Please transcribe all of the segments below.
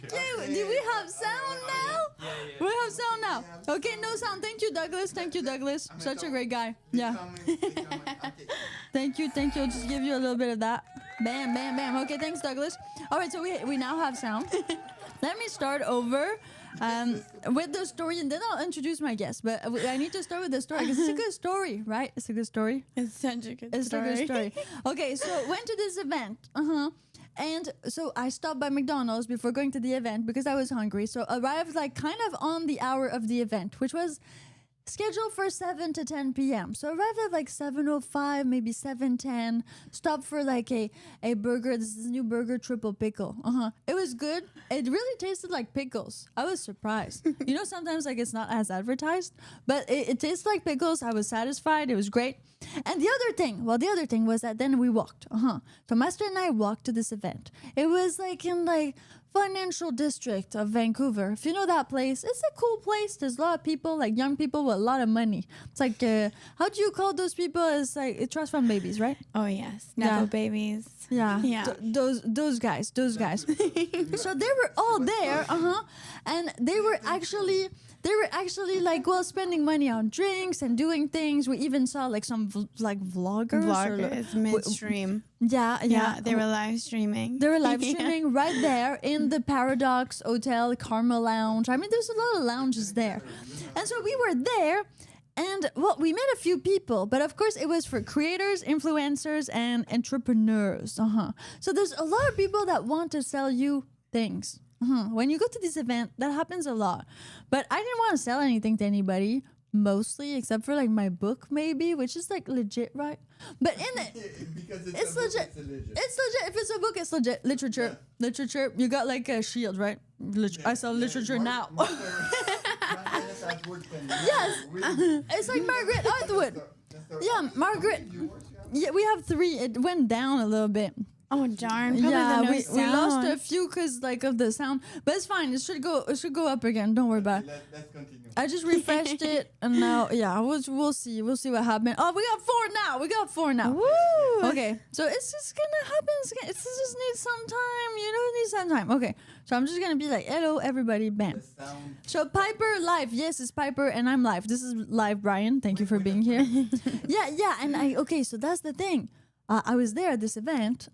you. Do we have sound now? Yeah. We have sound now. Okay, no sound. Thank you, Douglas. Thank you, Douglas. Such a great guy. Yeah. Thank you. I'll just give you a little bit of that. Bam, bam, bam. Okay, thanks, Douglas. All right, so we now have sound. Let me start over with the story, and then I'll introduce my guest. But I need to start with the story because it's a good story, right? It's a good story. It's such a good It's story. a good story. Okay, so went to this event. And so I stopped by McDonald's before going to the event because I was hungry. So arrived like kind of on the hour of the event, which was scheduled for 7 to 10 p.m. So arrived at like 7:05, maybe 7:10. Stopped for like a burger. This is a new burger, triple pickle. It was good. It really tasted like pickles. I was surprised. You know, sometimes like it's not as advertised, but it tastes like pickles. I was satisfied. It was great. And the other thing was that then we walked. So Master and I walked to this event. It was like in like financial district of Vancouver. If you know that place, it's a cool place. There's a lot of people, like young people with a lot of money. It's like, how do you call those people? It's like trust fund babies, right? Oh yes, Nepo babies. Yeah, Yeah. Those guys. So they were all there, and they were actually like spending money on drinks and doing things. We even saw like some vloggers. Vloggers midstream. Yeah. They were live streaming. They were live streaming right there in the Paradox Hotel, Karma Lounge. I mean, there's a lot of lounges there. And so we were there. And well, we met a few people, but of course it was for creators, influencers, and entrepreneurs. So there's a lot of people that want to sell you things. When you go to this event, that happens a lot. But I didn't want to sell anything to anybody, mostly, except for like my book, maybe, which is like legit, right? But in it, Because it's legit. It's legit. If it's a book, it's legit. Literature. You got like a shield, right? I sell literature now. Yes. It's like Margaret Atwood. Yeah, Margaret. Yeah, we have 3. It went down a little bit. Oh darn! Probably Yeah, the no we lost a sound. few because like of the sound, but it's fine. It should go up again. Don't worry about it. Let's continue. I just refreshed it, and now we'll see what happened. Oh, we got 4 now. Woo! Okay, so it's just gonna happen. It just needs some time. It needs some time. Okay, so I'm just gonna be like, hello everybody, bam. The sound. So Piper live, yes, it's Piper, and I'm live. This is live, Brian. Thank you for being here. yeah, and so that's the thing. I was there at this event,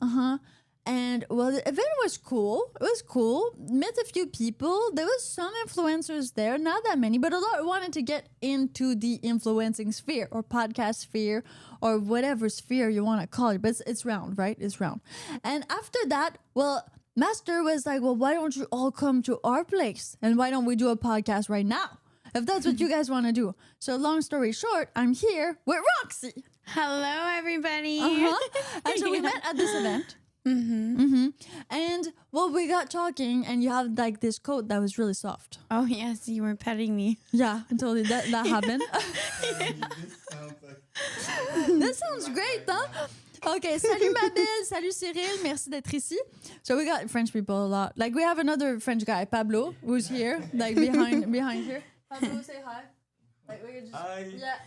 and well, the event was cool. It was cool. Met a few people. There was some influencers there, not that many, but a lot wanted to get into the influencing sphere or podcast sphere or whatever sphere you want to call it. But it's round, right? It's round. And after that, well, Master was like, well, why don't you all come to our place? And why don't we do a podcast right now? If that's what you guys want to do. So long story short, I'm here with Roxy. Hello, everybody. And so we met at this event. And well, we got talking, and you have like this coat that was really soft. Oh yes, you were petting me. Yeah, totally. That happened. This sounds like. That sounds great, huh? Okay, salut ma belle, salut Cyril, merci d'être ici. So we got French people a lot. Like we have another French guy, Pablo, who's here, like behind here. Pablo, say hi. Like we could just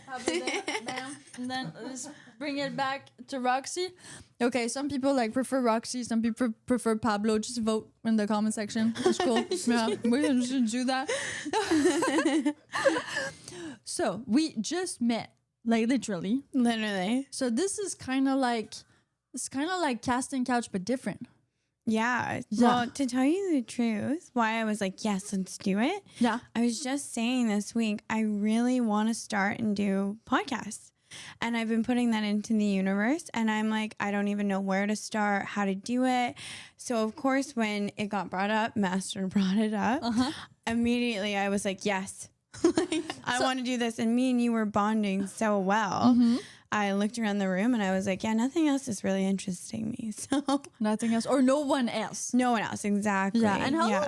Pablo there, bam, and then let's bring it back to Roxy. Okay, some people like prefer Roxy, some people prefer Pablo. Just vote in the comment section. It's cool. Yeah, we should do that. So we just met. Like literally. So this is kind of like casting couch but different. Yeah. Well, to tell you the truth, why I was like, yes, let's do it. Yeah. I was just saying this week, I really want to start and do podcasts. And I've been putting that into the universe. And I'm like, I don't even know where to start, how to do it. So, of course, when it got brought up, Master brought it up. Immediately, I was like, yes. I want to do this. And me and you were bonding so well. I looked around the room and I was like, yeah, nothing else is really interesting me. So nothing else, or no one else. No one else, exactly. Yeah. And how long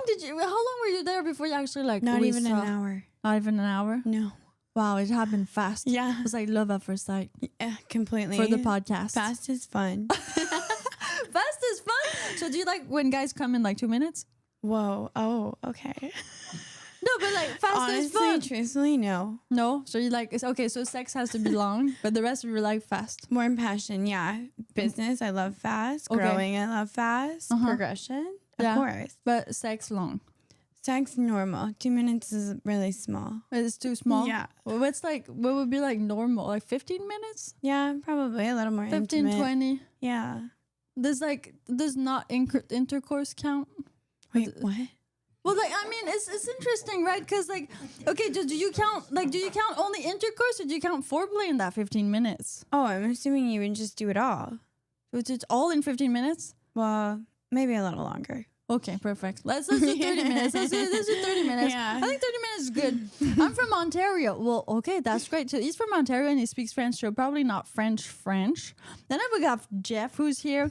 were you there before you actually like? Not even an hour. Not even an hour. No. Wow, it happened fast. Yeah. It was like love at first sight. Yeah, completely. For the podcast. Fast is fun. Fast is fun. So do you like when guys come in like 2 minutes? Whoa. Oh, okay. No, but like fast Honestly, is fun. Truthfully, no. No? So you like, it's okay, so sex has to be long, but the rest of you like fast. More in passion, yeah. Business, I love fast. Okay. Growing, I love fast. Progression, Of course. But sex long. Sex normal. 2 minutes is really small. It's too small. Yeah. Well, what would be like normal? Like 15 minutes? Yeah, probably a little more 15, intimate. 20. Yeah. Does not intercourse count? Wait, what? Well, like, I mean, it's interesting, right? Because, like, okay, do you count only intercourse, or do you count foreplay in that 15 minutes? Oh, I'm assuming you would just do it all. It's all in 15 minutes? Well, maybe a little longer. Okay, perfect. Let's do 30 minutes. Let's do 30 minutes. Yeah. I think 30 minutes is good. I'm from Ontario. Well, okay, that's great. So he's from Ontario and he speaks French, so probably not French. Then we got Jeff, who's here.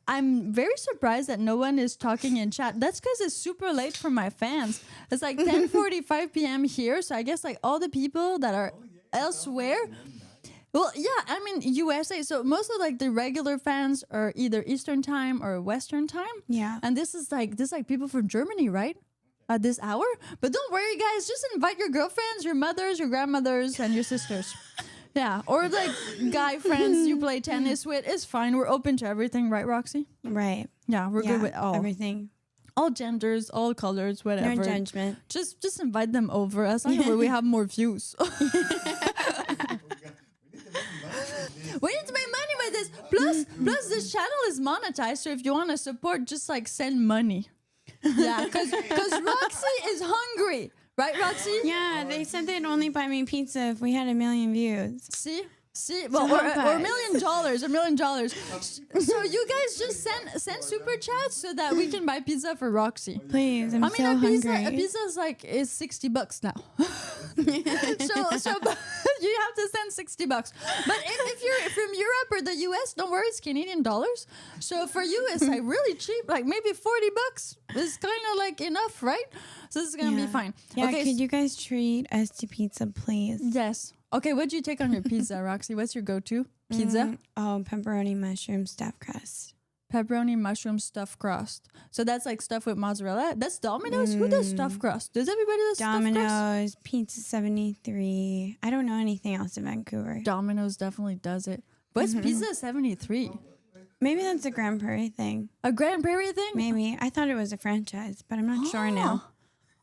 I'm very surprised that no one is talking in chat. That's because it's super late for my fans. It's like 10:45 p.m. here, so I guess like all the people that are elsewhere. Well, yeah, I mean USA. So most of like the regular fans are either Eastern time or Western time. Yeah. And this is like people from Germany, right? At this hour. But don't worry, guys. Just invite your girlfriends, your mothers, your grandmothers, and your sisters. Yeah, or like guy friends you play tennis with. It's fine. We're open to everything, right, Roxy? Right. Yeah, we're good with everything. all genders, all colors, whatever. No judgment. Just invite them over. As long as we have more views. We need to make money with this. Plus, this channel is monetized. So if you want to support, just like send money. Yeah, because Roxy is hungry, right, Roxy? Yeah, they said they'd only buy me pizza if we had 1 million views. See, well, or $1 million, $1 million. So you guys just send super chats so that we can buy pizza for Roxy. Please, I'm so a hungry. pizza is $60 now. so you have to send $60. But if you're from Europe or the US, don't worry, it's Canadian dollars. So for you, it's like really cheap, like maybe $40 is kind of like enough, right? So this is gonna be fine. Yeah, Okay, could you guys treat us to pizza, please? yes. Okay, what'd you take on your pizza, Roxy? What's your go-to pizza? Pepperoni, mushroom, stuffed crust. Pepperoni, mushroom, stuffed crust. So that's like stuff with mozzarella. That's Domino's. Who does stuffed crust? Does everybody do stuffed crust? Domino's, Pizza 73. I don't know anything else in Vancouver. Domino's definitely does it. What's Pizza 73? Maybe that's a Grand Prairie thing. A Grand Prairie thing? Maybe. I thought it was a franchise, but I'm not sure now.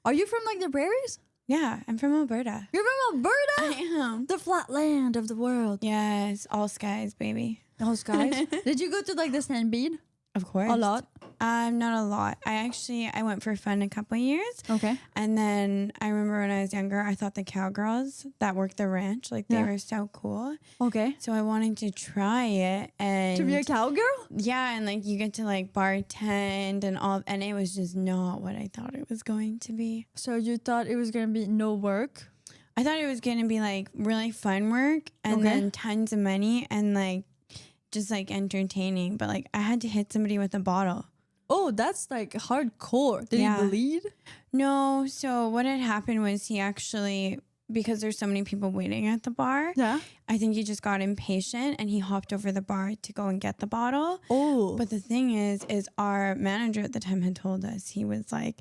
Are you from like the prairies? Yeah, I'm from Alberta. You're from Alberta? I am. The flat land of the world. Yes, all skies, baby. Those guys. Did you go to like the Stampede? Of course. A lot? Not a lot. I went for fun a couple years. Okay. And then I remember when I was younger, I thought the cowgirls that worked the ranch, like they were so cool. Okay. So I wanted to try it and To be a cowgirl? yeah, and like you get to like bartend and all, and it was just not what I thought it was going to be. So you thought it was going to be no work? I thought it was going to be like really fun work and then tons of money and like just like entertaining, but like I had to hit somebody with a bottle. Oh, that's like hardcore. Did he bleed? No. So what had happened was he actually, because there's so many people waiting at the bar, I think he just got impatient and he hopped over the bar to go and get the bottle. Oh. But the thing is our manager at the time had told us, he was like,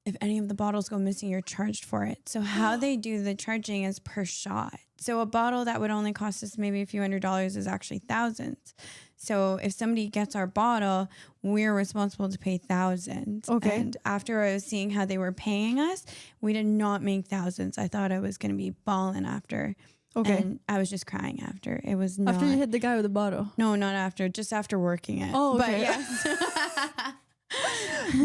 if any of the bottles go missing, you're charged for it. So how they do the charging is per shot. So a bottle that would only cost us maybe a few $100s is actually thousands. So if somebody gets our bottle, we're responsible to pay thousands. Okay. And after I was seeing how they were paying us, we did not make thousands. I thought I was going to be balling after. Okay. And I was just crying after. It was not. After you hit the guy with the bottle? No, not after. Just after working it. Oh, okay. But yes.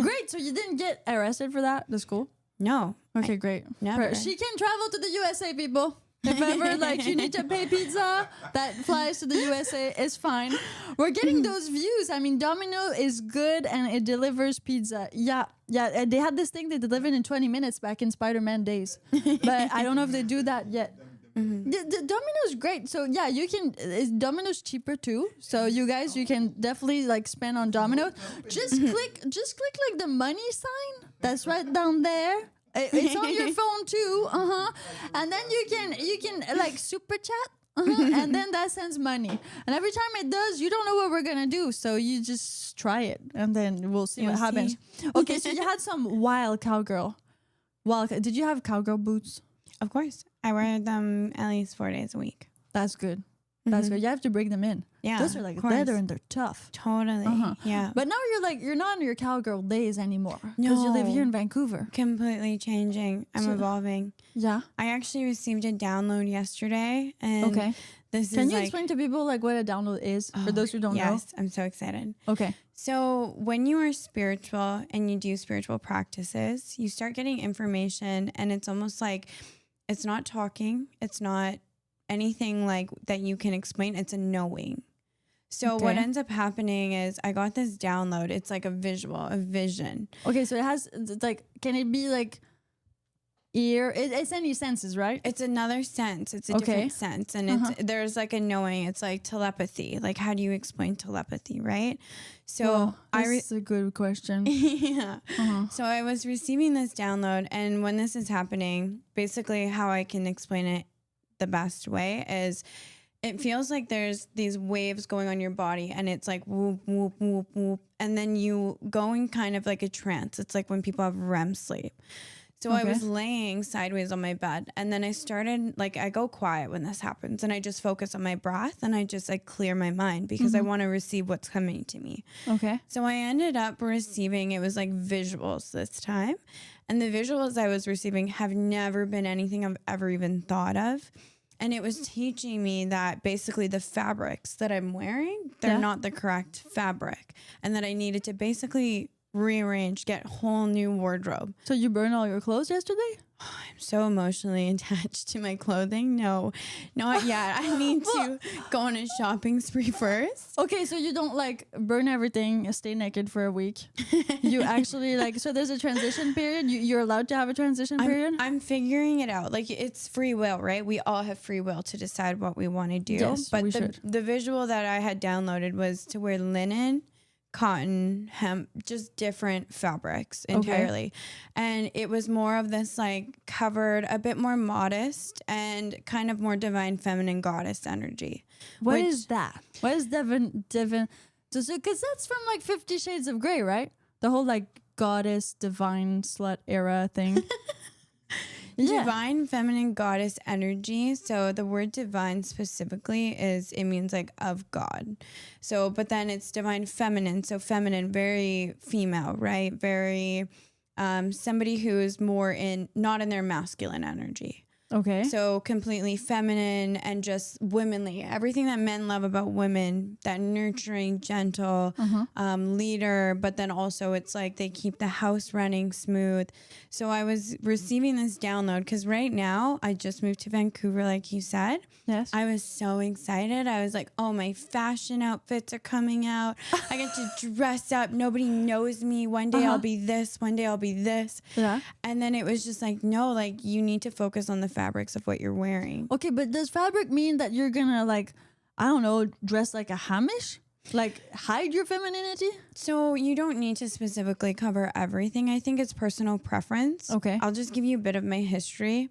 Great. So you didn't get arrested for that? The school? No. Okay, great. Never. She can travel to the USA, people. If ever like you need to pay pizza that flies to the USA, it's fine. We're getting those views. I mean, Domino is good and it delivers pizza. Yeah. They had this thing they delivered in 20 minutes back in Spider-Man days, but I don't know if they do that yet. The Domino's great. So yeah, you can. Is Domino's cheaper too? So you guys, you can definitely like spend on Domino. Just click like the money sign. That's right down there. It's on your phone too. And then you can like super chat. And then that sends money. And every time it does, you don't know what we're gonna do. So you just try it, and then we'll see what happens. Okay, so you had some wild cowgirl. Did you have cowgirl boots? Of course. I wear them at least 4 days a week. That's good. That's good. You have to bring them in. Yeah. Those are like of course. leather and they're tough. Totally. Uh-huh. Yeah. But now you're not in your cowgirl days anymore because you live No. here in Vancouver. Completely changing. I'm So- evolving. Yeah. I actually received a download yesterday, and Okay. this Can is you like, explain to people like what a download is for those who don't yes, I'm so excited. know? Okay. So when you are spiritual and you do spiritual practices, you start getting information, and it's almost like it's not talking, it's not anything like that you can explain. It's a knowing. So what Okay. ends up happening is I got this download. It's like a visual, a vision. Okay. So it has it's like, can it be like ear? It's any senses, right? It's another sense. It's a Okay. different sense. And Uh-huh. there's like a knowing. It's like telepathy. Like, how do you explain telepathy, right? So Well, I this is a good question. yeah. Uh-huh. So I was receiving this download, and when this is happening, basically how I can explain it the best way is it feels like there's these waves going on your body, and it's like whoop, whoop, whoop, whoop. And then you go in kind of like a trance. It's like when people have REM sleep. So I Okay. was laying sideways on my bed, and then I started, like, I go quiet when this happens, and I just focus on my breath, and I just like clear my mind because I want to receive what's coming to me. Okay. So I ended up receiving, it was like visuals this time. And the visuals I was receiving have never been anything I've ever even thought of. And it was teaching me that basically the fabrics that I'm wearing, they're Yeah. not the correct fabric. And that I needed to basically rearrange, get a whole new wardrobe. So you burned all your clothes yesterday? I'm so emotionally attached to my clothing. No, not yet. I need to go on a shopping spree first. Okay, so you don't like burn everything, stay naked for a week. You actually like, so there's a transition period. You're allowed to have a transition period? I'm figuring it out. Like, it's free will, right? We all have free will to decide what we want to do. Yes, but we the, should. the visual that I had downloaded was to wear linen, cotton, hemp, just different fabrics entirely. And it was more of this like covered, a bit more modest and kind of more divine feminine goddess energy. What which- is that? What is Devin? So, because that's from like 50 Shades of Grey, right? The whole like goddess, divine, slut era thing. Yeah. Divine feminine goddess energy. So the word divine specifically it means like of God. So, but then it's divine feminine. So feminine, very female, right? Very somebody who is more not in their masculine energy. Okay. So completely feminine and just womanly. Everything that men love about women, that nurturing, gentle leader, but then also it's like they keep the house running smooth. So I was receiving this download because right now I just moved to Vancouver, like you said. Yes. I was so excited. I was like, oh, my fashion outfits are coming out. I get to dress up. Nobody knows me. One day I'll be this. One day I'll be this. Yeah. And then it was just like, no, like you need to focus on the fabrics of what you're wearing. Okay, but does fabric mean that you're gonna like, I don't know, dress like a Hamish? Like hide your femininity? So you don't need to specifically cover everything. I think it's personal preference. Okay. I'll just give you a bit of my history.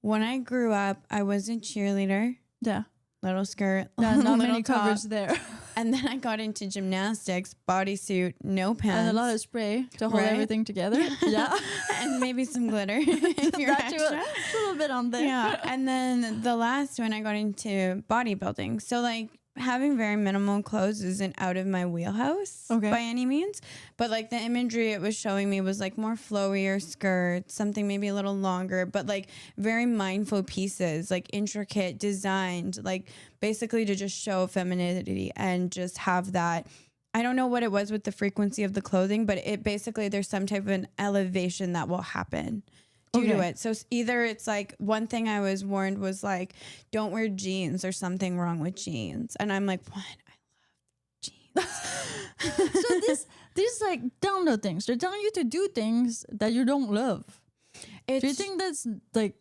When I grew up, I was a cheerleader, Yeah. little skirt, Yeah, not little many top. coverage there. And then I got into gymnastics, bodysuit, no pants. And a lot of spray to hold Right? everything together. Yeah. and maybe some glitter if you're That too, extra. a little bit on there. Yeah. And then the last one I got into bodybuilding. So like having very minimal clothes isn't out of my wheelhouse by any means. But like the imagery it was showing me was like more flowier skirts, something maybe a little longer, but like very mindful pieces, like intricate, designed, like basically to just show femininity and just have that. I don't know what it was with the frequency of the clothing, but it basically there's some type of an elevation that will happen due to it. So either it's like one thing I was warned was like, don't wear jeans. There's something wrong with jeans. And I'm like, what? I love jeans. So these like download things, they're telling you to do things that you don't love. Do you think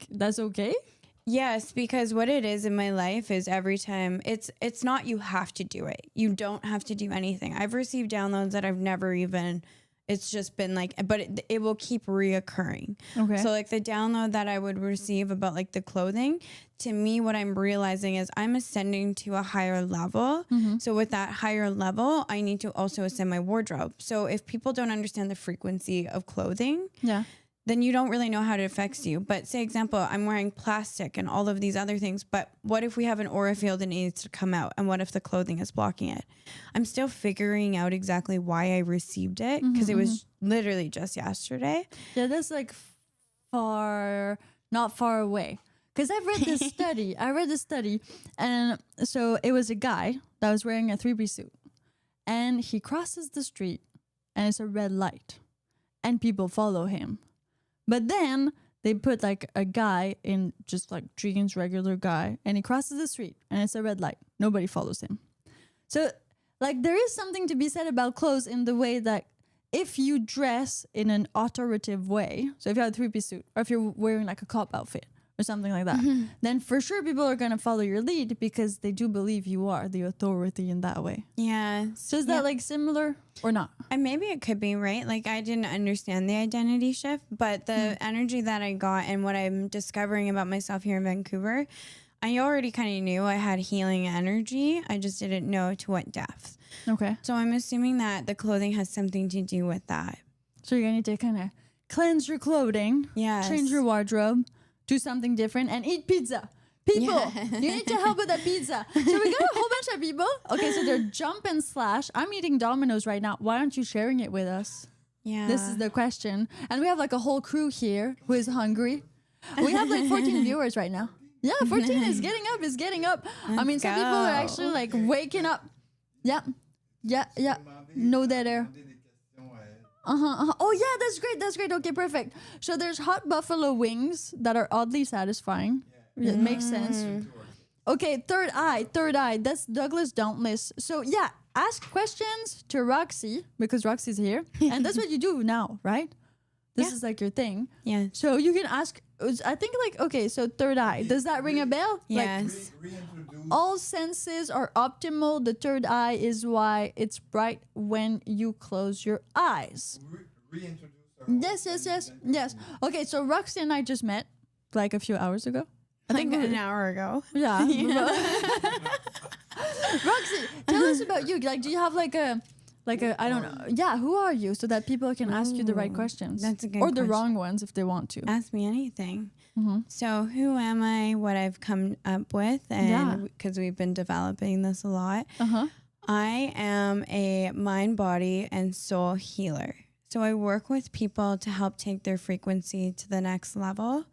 that's okay? Yes, because what it is in my life is every time it's not you have to do it. You don't have to do anything. I've received downloads that I've never even, it's just been like, but it will keep reoccurring. Okay. So like the download that I would receive about like the clothing, to me, what I'm realizing is I'm ascending to a higher level. So with that higher level, I need to also ascend my wardrobe. So if people don't understand the frequency of clothing, Yeah. then you don't really know how it affects you. But say example, I'm wearing plastic and all of these other things, but what if we have an aura field that needs to come out? And what if the clothing is blocking it? I'm still figuring out exactly why I received it because it was literally just yesterday. Yeah, that's like not far away. Because I've read this study. I read this study. And so it was a guy that was wearing a 3-piece suit. And he crosses the street and it's a red light. And people follow him. But then they put like a guy in just like jeans, regular guy. And he crosses the street and it's a red light. Nobody follows him. So like there is something to be said about clothes in the way that if you dress in an authoritative way, so if you have a 3-piece suit or if you're wearing like a cop outfit or something like that, then for sure people are going to follow your lead because they do believe you are the authority in that way. Yeah. So is that like similar or not? And maybe it could be, right? Like I didn't understand the identity shift, but the energy that I got and what I'm discovering about myself here in Vancouver, I already kind of knew I had healing energy. I just didn't know to what depth. Okay. So I'm assuming that the clothing has something to do with that. So you're going to need to kind of cleanse your clothing, Yes. change your wardrobe, do something different, and eat pizza. People, Yeah. you need to help with the pizza. So we got a whole bunch of people. Okay, so they're Jump and Slash. I'm eating Domino's right now. Why aren't you sharing it with us? Yeah. This is the question. And we have like a whole crew here who is hungry. We have like 14 viewers right now. Yeah, 14 is getting up. Is getting up. I mean, some people are go. actually like waking up. Yeah. Yeah, yeah. No dead air. Oh yeah, that's great. That's great. Okay, perfect. So there's hot buffalo wings that are oddly satisfying. It makes sense. Okay, third eye. That's Douglas Dauntless. So yeah, ask questions to Roxy because Roxy's here, and that's what you do now, right? This is like your thing. Yes. So you can ask. I think like okay. So third eye. Does that ring a bell? Like, Yes. Reintroduce. all senses are optimal. The third eye is why it's bright when you close your eyes. Reintroduce. Yes. Okay, so Roxy and I just met like a few hours ago. I think Like an hour ago. yeah. Roxy, tell us about you. Like, do you have like a I don't know. Yeah, who are you so that people can ask you the right Ooh, questions? that's a good or the question. wrong ones if they want to. Ask me anything. Mm-hmm. So who am I? What I've come up with, Yeah. and because we've been developing this a lot, Uh-huh. I am a mind, body, and soul healer. So I work with people to help take their frequency to the next level.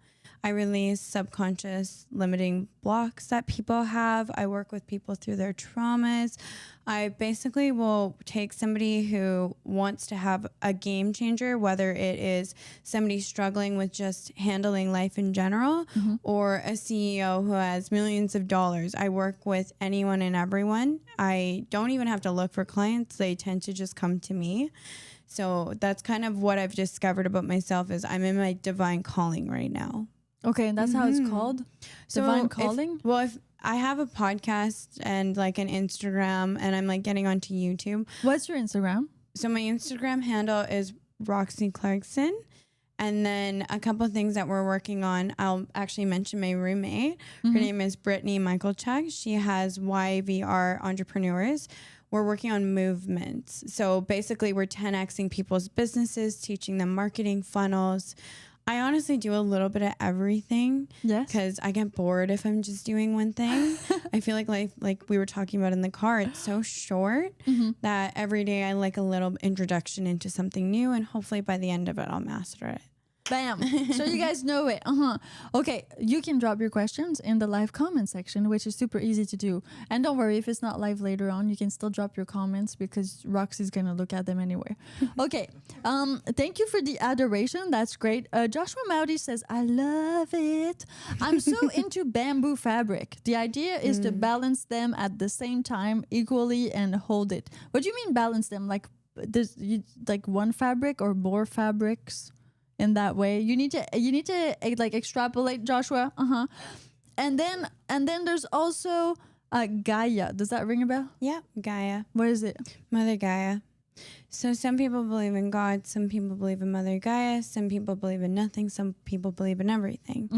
I release subconscious limiting blocks that people have. I work with people through their traumas. I basically will take somebody who wants to have a game changer, whether it is somebody struggling with just handling life in general or a CEO who has millions of dollars. I work with anyone and everyone. I don't even have to look for clients. They tend to just come to me. So that's kind of what I've discovered about myself is I'm in my divine calling right now. Okay, and that's how it's called? Divine calling? If I have a podcast and like an Instagram and I'm like getting onto YouTube. What's your Instagram? So my Instagram handle is Roxy Clarkson. And then a couple of things that we're working on, I'll actually mention my roommate. Her name is Brittany Michaelchuk. She has YVR Entrepreneurs. We're working on movements. So basically we're 10xing people's businesses, teaching them marketing funnels. I honestly do a little bit of everything Yes. because I get bored if I'm just doing one thing. I feel like life, like we were talking about in the car, it's so short that every day I like a little introduction into something new, and hopefully by the end of it, I'll master it. Bam. So you guys know it. Okay, you can drop your questions in the live comment section, which is super easy to do. And don't worry, if it's not live later on, you can still drop your comments because Roxy's going to look at them anyway. Okay. Thank you for the adoration. That's great. Joshua Mowdy says, I love it. I'm so into bamboo fabric. The idea is to balance them at the same time equally and hold it. What do you mean balance them? Like there's like one fabric or more fabrics? In that way, you need to like extrapolate, Joshua. And then there's also Gaia. Does that ring a bell? Yeah, Gaia, What is it? Mother Gaia. So some people believe in God, some people believe in Mother Gaia, some people believe in nothing, some people believe in everything.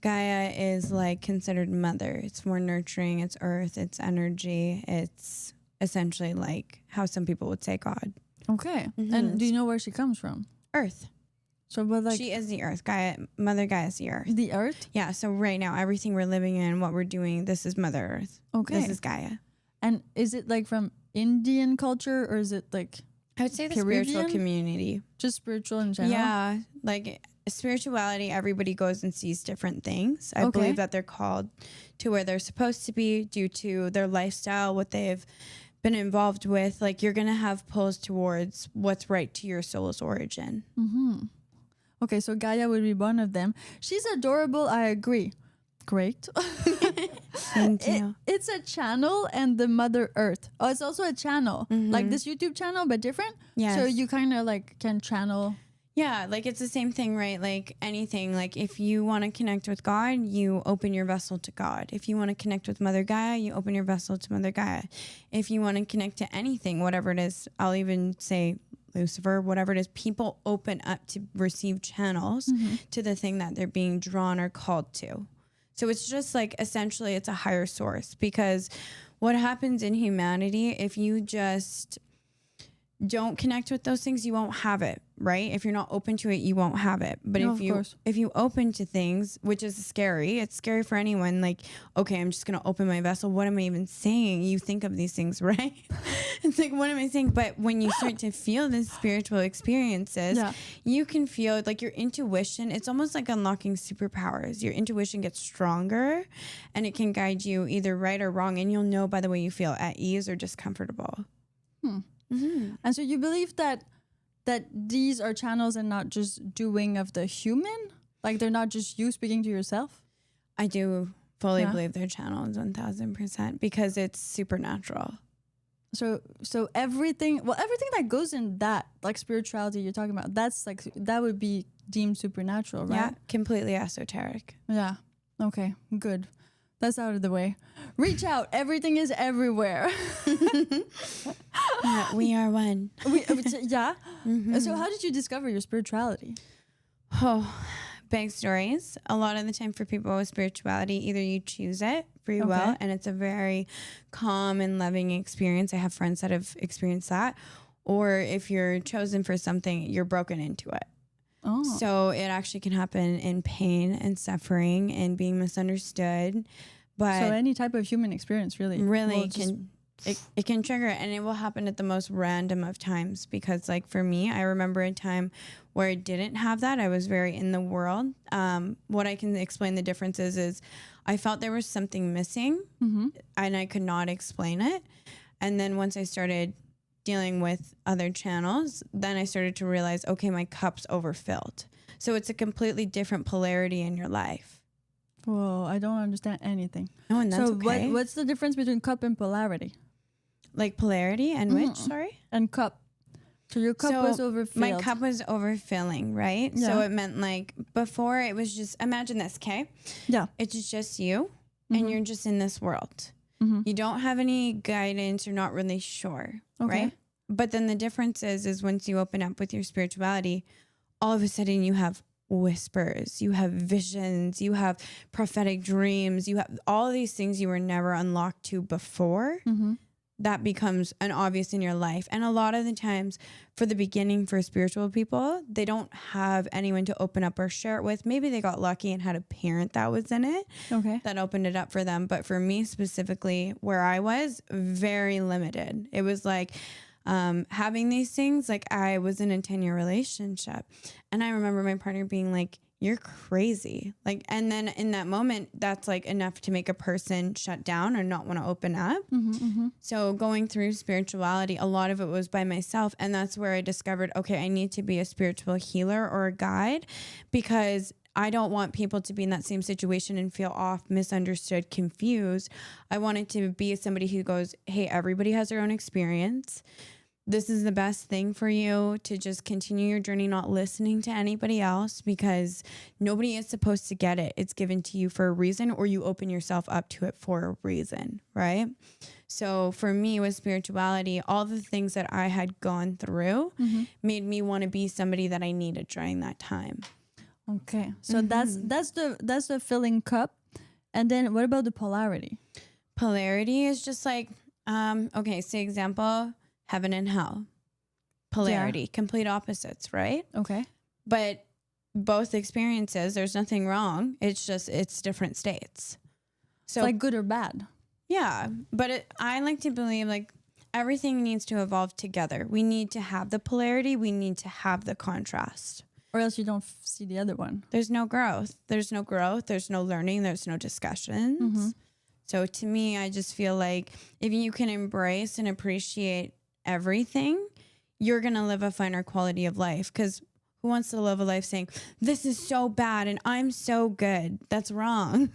Gaia is like considered mother. It's more nurturing, it's earth, it's energy, it's essentially like how some people would say God. Okay. And do you know where she comes from? Earth. So, but like She is the earth. Gaia, Mother Gaia is the earth. the earth. Yeah. So right now, everything we're living in, what we're doing, this is Mother Earth. Okay. This is Gaia. And is it like from Indian culture or is it like I would say the spiritual Peruvian? community. just spiritual in general? Yeah. Like spirituality, everybody goes and sees different things. I Okay. believe that they're called to where they're supposed to be due to their lifestyle, what they've been involved with. Like you're going to have pulls towards what's right to your soul's origin. Okay, so Gaia would be one of them. She's adorable. I agree. Great. Thank you. It's a channel and the Mother Earth. Oh, it's also a channel, like this YouTube channel, but different. Yes. So you kind of like can channel. Yeah, like it's the same thing, right? Like anything, like if you want to connect with God, you open your vessel to God. If you want to connect with Mother Gaia, you open your vessel to Mother Gaia. If you want to connect to anything, whatever it is, I'll even say Lucifer, whatever it is, people open up to receive channels to the thing that they're being drawn or called to. So it's just like essentially it's a higher source, because what happens in humanity, if you just don't connect with those things, you won't have it, right? If you're not open to it, you won't have it. But No, of course. if you open to things, which is scary, it's scary for anyone. Like, okay, I'm just gonna open my vessel. What am I even saying? You think of these things, right? It's like, what am I saying? But when you start to feel these spiritual experiences, Yeah. you can feel like your intuition. It's almost like unlocking superpowers. Your intuition gets stronger, and it can guide you either right or wrong. And you'll know by the way you feel at ease or just comfortable. And so you believe that these are channels and not just doing of the human? Like they're not just you speaking to yourself? I do fully Yeah. believe their channel is 1000% because it's supernatural. So everything that goes in that, like spirituality you're talking about, that's like, that would be deemed supernatural, right? Yeah, completely esoteric. Yeah. Okay, good. That's out of the way. Reach out. Everything is everywhere. Yeah, we are one. Yeah. So how did you discover your spirituality? Oh, big stories. A lot of the time for people with spirituality, either you choose it free will, Okay. and it's a very calm and loving experience. I have friends that have experienced that. Or if you're chosen for something, you're broken into it. Oh. So it actually can happen in pain and suffering and being misunderstood. But So any type of human experience really will just- it can trigger it, and it will happen at the most random of times, because like for me, I remember a time where I didn't have that. I was very in the world. What I can explain the difference is I felt there was something missing and I could not explain it. And then once I started dealing with other channels, then I started to realize, okay, my cup's overfilled. So it's a completely different polarity in your life. Whoa, I don't understand anything. Oh, and that's So okay. what's the difference between cup and polarity? Like polarity and which, sorry? And cup. So your cup was overfilled. My cup was overfilling, right? So Yeah. it meant like before it was just, imagine this, okay? Yeah. It's just you and you're just in this world. You don't have any guidance. You're not really sure, Okay. right? But then the difference is once you open up with your spirituality, all of a sudden you have whispers, you have visions, you have prophetic dreams, you have all of these things you were never unlocked to before. That becomes an obvious in your life. And a lot of the times for the beginning for spiritual people, they don't have anyone to open up or share it with. Maybe they got lucky and had a parent that was in it Okay. that opened it up for them. But for me specifically, where I was, very limited. It was like having these things, like I was in a 10-year relationship. And I remember my partner being like, you're crazy. Like, and then in that moment, that's like enough to make a person shut down or not want to open up. So going through spirituality, a lot of it was by myself. And that's where I discovered, okay, I need to be a spiritual healer or a guide, because I don't want people to be in that same situation and feel off, misunderstood, confused. I wanted to be somebody who goes, hey, everybody has their own experience. This is the best thing for you to just continue your journey, not listening to anybody else, because nobody is supposed to get it. It's given to you for a reason, or you open yourself up to it for a reason, right? So for me with spirituality, all the things that I had gone through made me want to be somebody that I needed during that time. Okay. So that's the filling cup. And then what about the polarity? Polarity is just like, okay, say example, heaven and hell. Polarity, complete opposites, right? Okay. But both experiences. There's nothing wrong. It's just, it's different states. So It's like good or bad. yeah, but I like to believe like everything needs to evolve together. We need to have the polarity. We need to have the contrast. Or else you don't see the other one. There's no growth. There's no growth. There's no learning. There's no discussions. So to me, I just feel like if you can embrace and appreciate everything, you're going to live a finer quality of life. Because who wants to live a life saying, this is so bad and I'm so good? That's wrong.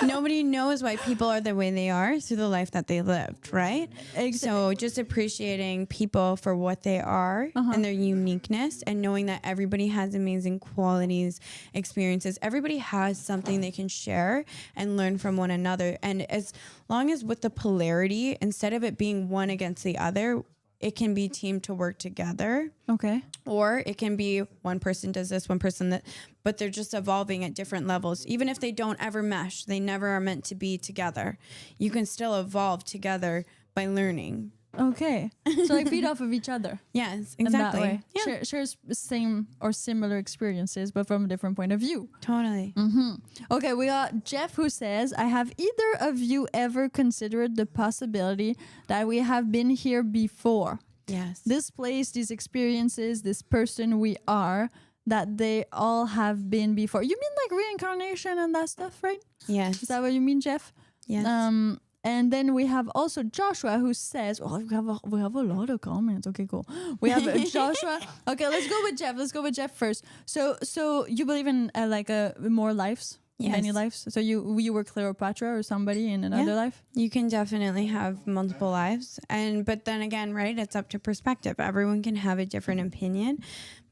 Nobody knows why people are the way they are through the life that they lived, right? So just appreciating people for what they are and their uniqueness, and knowing that everybody has amazing qualities, experiences. Everybody has something they can share and learn from one another. And as long as with the polarity, instead of it being one against the other, it can be teamed to work together. Okay. Or it can be one person does this, one person that, but they're just evolving at different levels. Even if they don't ever mesh, they never are meant to be together. You can still evolve together by learning. Okay. So like feed off of each other. Yes, In that exactly. way. Yeah, Shares same or similar experiences, but from a different point of view. totally. Okay, we got Jeff who says, I have either of you ever considered the possibility that we have been here before? Yes. This place, these experiences, this person we are, that they all have been before. You mean like reincarnation and that stuff, right? Yes. Is that what you mean, Jeff? Yes. And then we have also Joshua who says, "Oh, we have a lot of comments. Okay, cool. We have Joshua. Okay, let's go with Jeff. Let's go with Jeff first. So you believe in more lives, Yes. many lives. So you were Cleopatra or somebody in another life. You can definitely have multiple lives. But then again, right, it's up to perspective. Everyone can have a different opinion.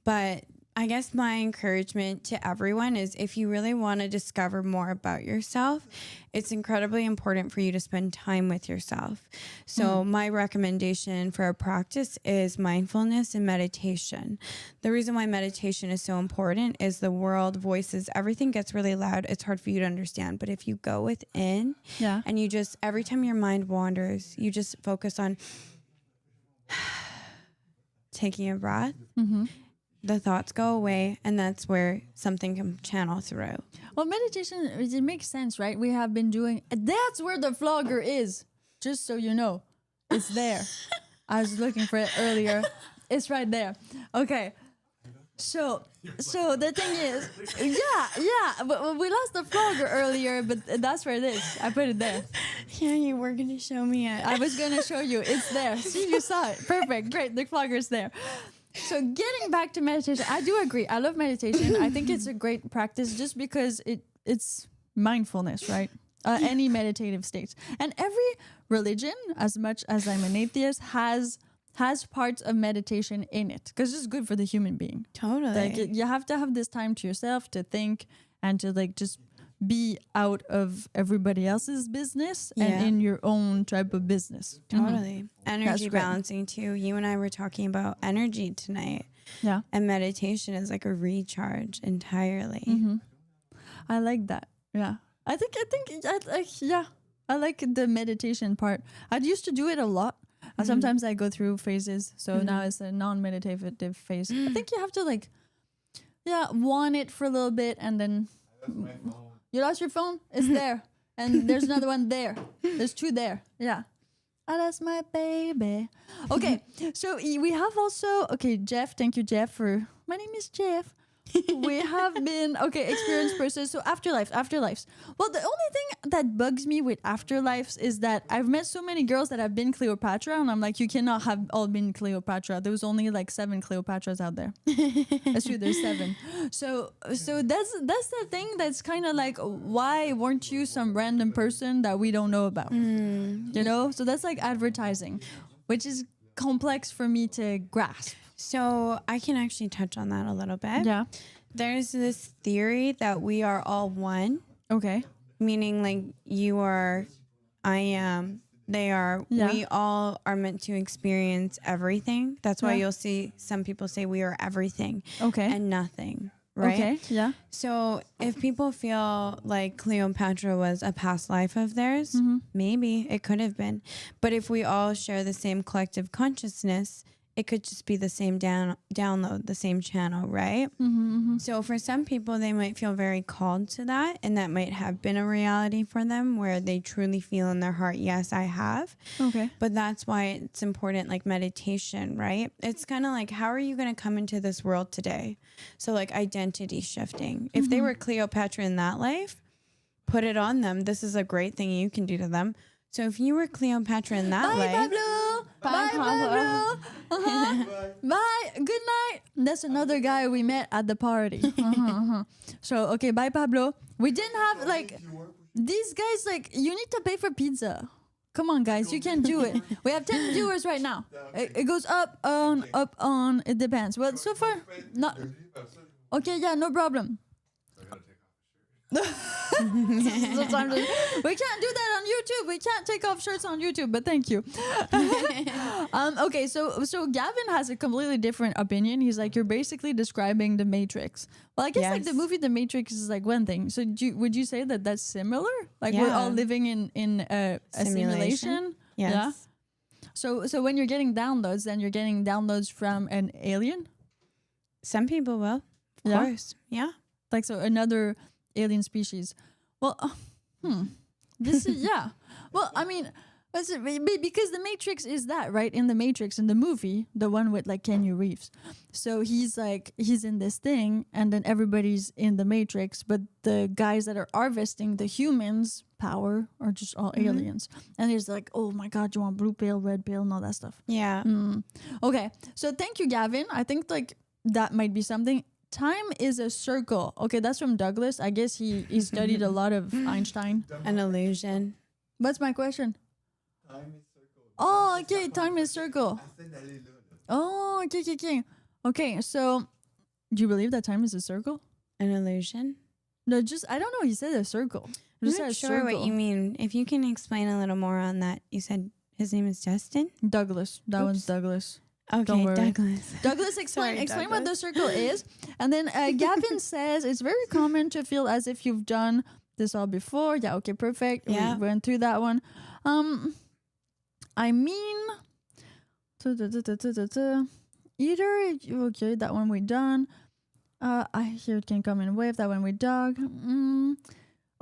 But I guess my encouragement to everyone is, if you really want to discover more about yourself, it's incredibly important for you to spend time with yourself. So my recommendation for a practice is mindfulness and meditation. The reason why meditation is so important is the world, voices, everything gets really loud. It's hard for you to understand. But if you go within and you just, every time your mind wanders, you just focus on taking a breath. The thoughts go away, and that's where something can channel through. Well, meditation, it makes sense, right? We have been doing. That's where the flogger is. Just so you know, it's there. I was looking for it earlier. It's right there. Okay. So the thing is, but we lost the flogger earlier, but that's where it is. I put it there. Yeah, you were going to show me it. I was going to show you. It's there. See, you saw it. Perfect. Great. The flogger's there. So getting back to meditation, I do agree. I love meditation. I think it's a great practice just because it's mindfulness, right? Any meditative states. And every religion, as much as I'm an atheist, has parts of meditation in it because it's good for the human being. Totally. Like you have to have this time to yourself to think and to like just be out of everybody else's business and in your own type of business. Totally. That's Energy great. balancing too. You and I were talking about energy tonight. Yeah. And meditation is like a recharge entirely. I like that. Yeah. I like the meditation part. I used to do it a lot. Sometimes I go through phases. So now it's a non-meditative phase. I think you have to want it for a little bit and then My phone. you lost your phone? It's there. And there's another one there. There's two there. Yeah. I lost my baby. Okay. So we have also, Jeff. Thank you, Jeff, for, my name is Jeff. We have been, experienced persons. So afterlives. Well, the only thing that bugs me with afterlives is that I've met so many girls that have been Cleopatra, and I'm like, you cannot have all been Cleopatra. There was only like 7 Cleopatras out there. That's true, there's 7. So that's the thing that's kind of like, why weren't you some random person that we don't know about? You know? So that's like advertising, which is complex for me to grasp. So I can actually touch on that a little bit. Yeah. There's this theory that we are all one, Okay. meaning like you are, I am, they are. Yeah. We all are meant to experience everything. That's why you'll see some people say we are everything Okay. and nothing. Right? Okay. Yeah. So if people feel like Cleopatra was a past life of theirs, maybe it could have been. But if we all share the same collective consciousness, it could just be the same download, the same channel, right? So for some people, they might feel very called to that, and that might have been a reality for them where they truly feel in their heart, yes, I have. Okay. But that's why it's important, like meditation, right? It's kind of like, how are you going to come into this world today? So like identity shifting. If they were Cleopatra in that life, put it on them. This is a great thing you can do to them. So if you were Cleopatra in that Bye, life, Pablo. Bye, Pablo. Uh-huh. Bye. Good night. That's another guy we met at the party. So, okay, bye, Pablo. We didn't have, like, these guys, like, you need to pay for pizza. Come on, guys. You can do it. We have 10 viewers right now. It goes up, on. It depends. Well, so far, not. Okay, yeah, no problem. Sometimes we can't do that on YouTube. We can't take off shirts on YouTube, but thank you. Okay, so Gavin has a completely different opinion. He's like, you're basically describing the Matrix. Well, I guess like the movie The Matrix is like one thing. So would you say that that's similar? Like we're all living in a simulation? Yes. Yeah. So when you're getting downloads, then you're getting downloads from an alien? Some people will. Of course. Yeah. Like so another alien species. Well, this is yeah. Well, I mean, because the Matrix is that, right? In the Matrix, in the movie, the one with like Keanu Reeves. So he's in this thing, and then everybody's in the Matrix, but the guys that are harvesting the humans' power are just all aliens. And he's like, oh my God, you want blue pill, red pill, and all that stuff. Yeah. Okay. So thank you, Gavin. I think like that might be something. Time is a circle. Okay, that's from Douglas. I guess he studied a lot of Einstein. An illusion. What's my question? Time is circle. Oh, okay. Time is circle. Oh, okay. Okay, so do you believe that time is a circle? An illusion? No, just I don't know. He said a circle. I'm Just not said a sure what circle. you mean. If you can explain a little more on that. You said his name is Justin? Douglas. That one's Douglas. Okay, Don't worry. Douglas. Douglas, explain Sorry, what the circle is. And then Gavin says it's very common to feel as if you've done this all before. Yeah, okay, perfect. Yeah. We went through that one. I mean, either okay, that one we done. I hear it can come in wave. That one we dug.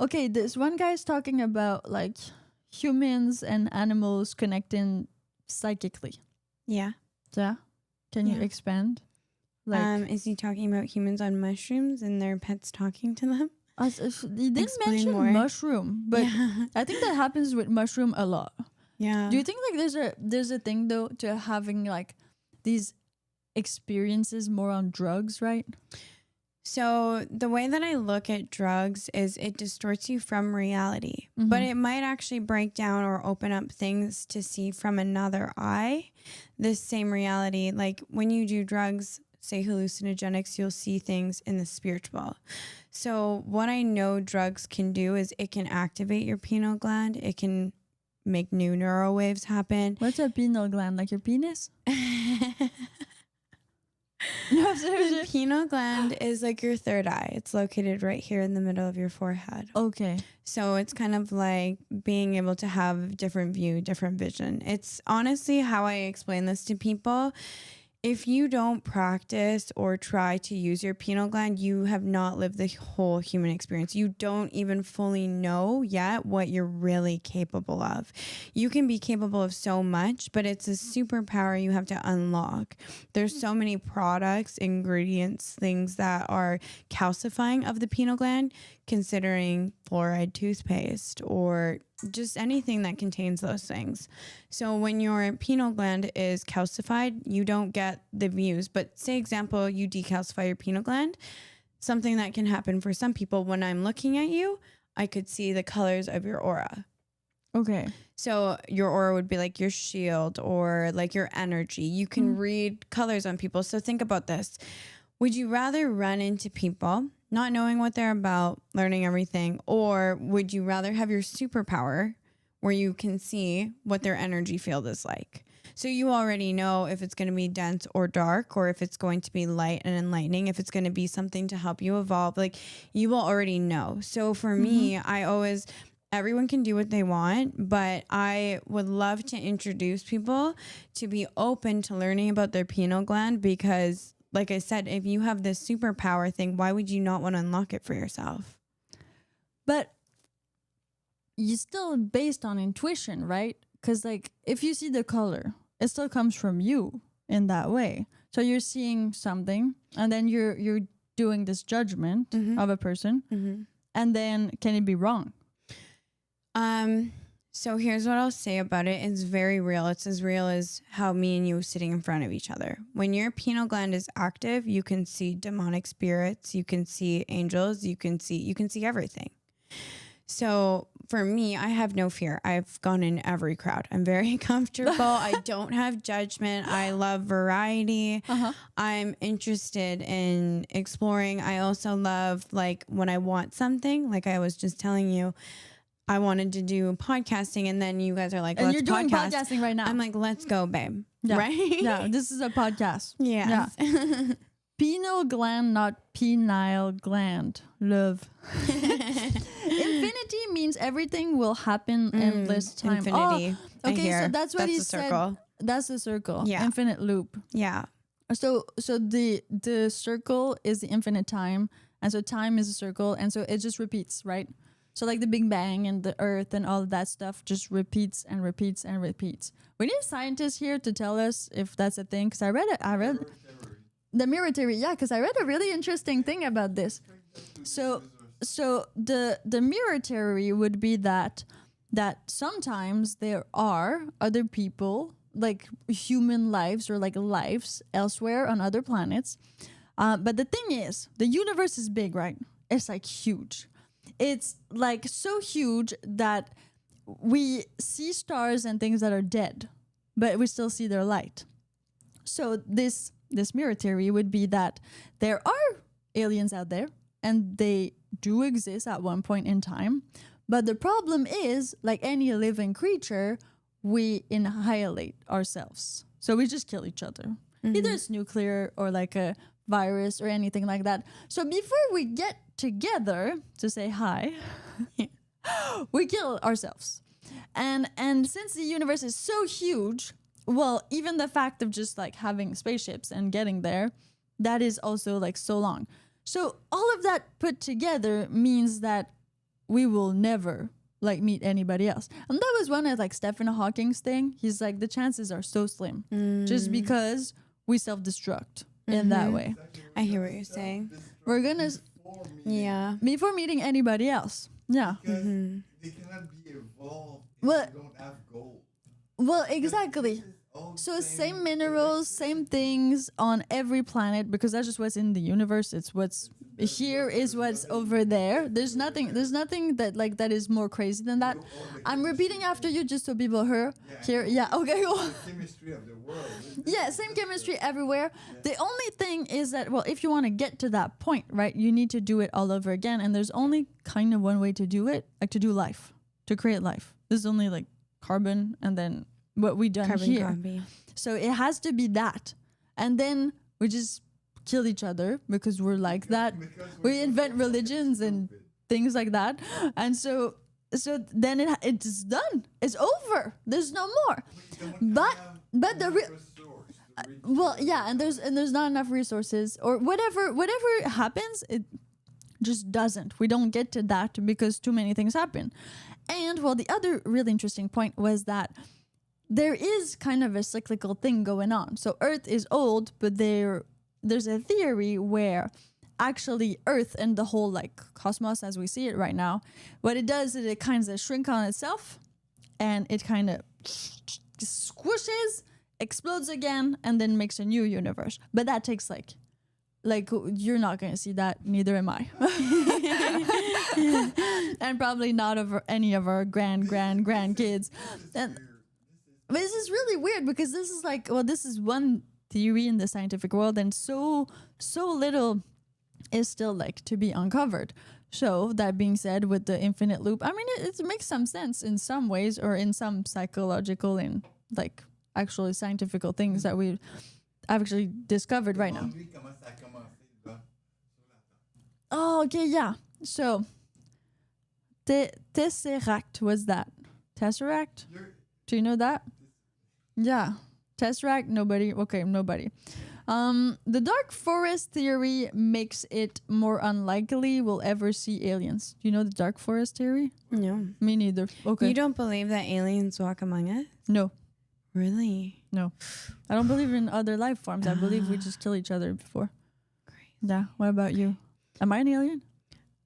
Okay, this one guy's talking about like humans and animals connecting psychically. Yeah. Yeah. Can you Yeah. expand? Like, Is he talking about humans on mushrooms and their pets talking to them? he didn't explain mention more. mushroom, but yeah. I think that happens with mushroom a lot. Yeah. Do you think like there's a thing though to having like these experiences more on drugs, right? So the way that I look at drugs is it distorts you from reality, but it might actually break down or open up things to see from another eye, this same reality. Like when you do drugs, say hallucinogenics, you'll see things in the spiritual. So what I know drugs can do is it can activate your pineal gland. It can make new neural waves happen. What's a pineal gland? Like your penis? No, The seriously. pineal gland is like your third eye. It's located right here in the middle of your forehead. Okay. So it's kind of like being able to have different view, different vision. It's honestly how I explain this to people. If you don't practice or try to use your pineal gland, you have not lived the whole human experience. You don't even fully know yet what you're really capable of. You can be capable of so much, but it's a superpower you have to unlock. There's so many products, ingredients, things that are calcifying of the pineal gland, considering fluoride toothpaste or just anything that contains those things. So when your pineal gland is calcified, you don't get the views. But say example, you decalcify your pineal gland, something that can happen for some people. When I'm looking at you, I could see the colors of your aura. Okay. So your aura would be like your shield or like your energy. You can read colors on people. So think about this. Would you rather run into people not knowing what they're about, learning everything, or would you rather have your superpower where you can see what their energy field is like? So you already know if it's going to be dense or dark, or if it's going to be light and enlightening, if it's going to be something to help you evolve. Like you will already know. So for me, I always everyone can do what they want, but I would love to introduce people to be open to learning about their pineal gland because, like I said, if you have this superpower thing, why would you not want to unlock it for yourself? But you still based on intuition, right? Because like if you see the color, it still comes from you in that way. So you're seeing something, and then you're doing this judgment of a person, and then can it be wrong? So here's what I'll say about it. It's very real. It's as real as how me and you sitting in front of each other. When your pineal gland is active, you can see demonic spirits, you can see angels, you can see everything. So for me, I have no fear. I've gone in every crowd. I'm very comfortable. I don't have judgment. I love variety. I'm interested in exploring. I also love like when I want something, like I was just telling you, I wanted to do podcasting, and then you guys are like, And let's you're doing podcast. podcasting right now. I'm like, let's go, babe. Yeah. Right? Yeah, this is a podcast. Yes. Yeah. Pineal gland, not penile gland. Love. Infinity means everything will happen endless time. Infinity. Oh, okay, so I hear. that's what he the said. circle. That's the circle. Yeah. Infinite loop. Yeah. So the circle is the infinite time, and so time is a circle, and so it just repeats, right? So like the Big Bang and the Earth and all of that stuff just repeats and repeats and repeats. We need a scientist here to tell us if that's a thing, because I read the mirror theory. Yeah, because I read a really interesting thing about this. So the mirror theory would be that sometimes there are other people, like human lives or like lives elsewhere on other planets. But the thing is, the universe is big, right? It's like huge. It's like so huge that we see stars and things that are dead, but we still see their light. So this mirror theory would be that there are aliens out there and they do exist at one point in time. But the problem is, like any living creature, we annihilate ourselves. So we just kill each other. Either it's nuclear or like a virus or anything like that. So before we get together to say hi, we kill ourselves. And since the universe is so huge, well, even the fact of just like having spaceships and getting there, that is also like so long. So all of that put together means that we will never like meet anybody else. And that was one of like Stephen Hawking's thing. He's like, the chances are so slim just because we self-destruct in that way. I hear what you're saying. We're gonna Yeah. before meeting anybody else. Yeah. Because they cannot be evolved if Well- you don't have gold. Well, exactly. This is all the So same minerals, same things on every planet, because that's just what's in the universe. It's what's here is what's over there. There's nothing that like that is more crazy than that. I'm repeating after you just so people hear. Yeah, okay. The chemistry of the world. Yeah, same chemistry everywhere. The only thing is that, well, if you want to get to that point, right, you need to do it all over again. And there's only kind of one way to do it, like to do life, to create life. There's only like carbon and then what we done Carbon here. copy. So it has to be that. And then we just kill each other because we're like that. Because We invent religions and things like that. And so then it's done. It's over. There's no more. But well, yeah, and there's not enough resources or whatever happens, it just doesn't. We don't get to that because too many things happen. And well, the other really interesting point was that there is kind of a cyclical thing going on. So Earth is old, but there's a theory where actually Earth and the whole like cosmos as we see it right now, what it does is it kind of shrink on itself and it kind of squishes, explodes again, and then makes a new universe. But that takes like you're not going to see that, neither am I. And probably not of any of our grandkids. And but this is really weird because this is like, well, this is one theory in the scientific world, and so little is still like to be uncovered. So that being said, with the infinite loop, I mean, it makes some sense in some ways, or in some psychological and like actually scientific things that we've actually discovered right now. Oh, okay, yeah. So Tesseract was that? Tesseract? You're, Do you know that? Yeah. Tesseract, nobody. Okay, nobody. The dark forest theory makes it more unlikely we'll ever see aliens. Do you know the dark forest theory? No. Me neither. Okay. You don't believe that aliens walk among us? No. Really? No. I don't believe in other life forms. I believe we just kill each other before. Great. Yeah. What about you? Am I an alien?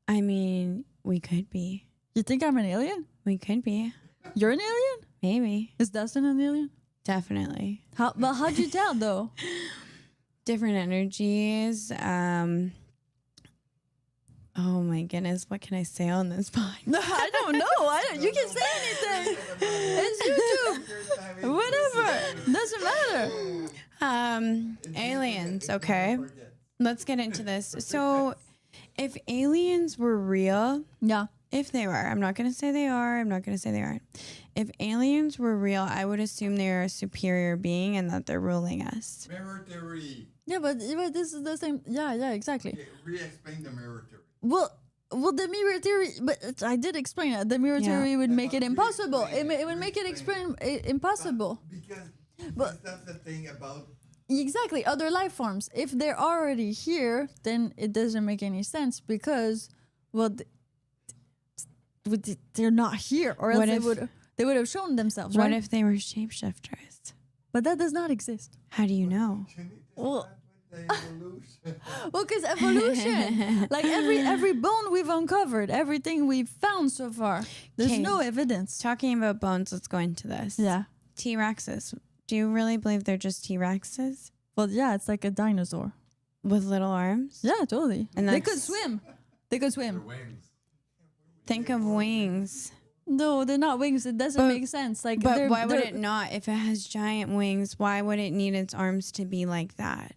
I mean, we could be. You think I'm an alien? We could be. You're an alien? Maybe. Is Dustin an alien? Definitely. How'd you tell though? Different energies. Oh my goodness. What can I say on this podcast? No, I don't know. You can say anything. It's YouTube. Whatever. Doesn't matter. Aliens. Okay. Let's get into this. So if aliens were real, Yeah. if they were, I'm not going to say they are. I'm not going to say they aren't. If aliens were real, I would assume they're a superior being and that they're ruling us. mirror theory. Yeah, but this is the same. Yeah, exactly. Okay, re-explain the mirror theory. Well, the mirror theory, but I did explain it. The mirror Yeah. theory would make it But impossible. re-explain It would make it re-explain impossible. Because that's the thing about Exactly, other life forms. If they're already here, then it doesn't make any sense because, well, they're not here, or else What they would have shown themselves, What right? if they were shapeshifters? But that does not exist. How do you know? Well- the evolution. Well, because evolution, like every bone we've uncovered, everything we've found so far, there's 'Kay. no evidence. Talking about bones, let's go into this. Yeah. T-Rexes. Do you really believe they're just T-Rexes Well, yeah, it's like a dinosaur. with little arms? Yeah, totally. And They could that's- swim. They could swim. Think of wings. No, they're not wings. It doesn't But- make sense. Like, But why would they're- it not? If it has giant wings, why would it need its arms to be like that?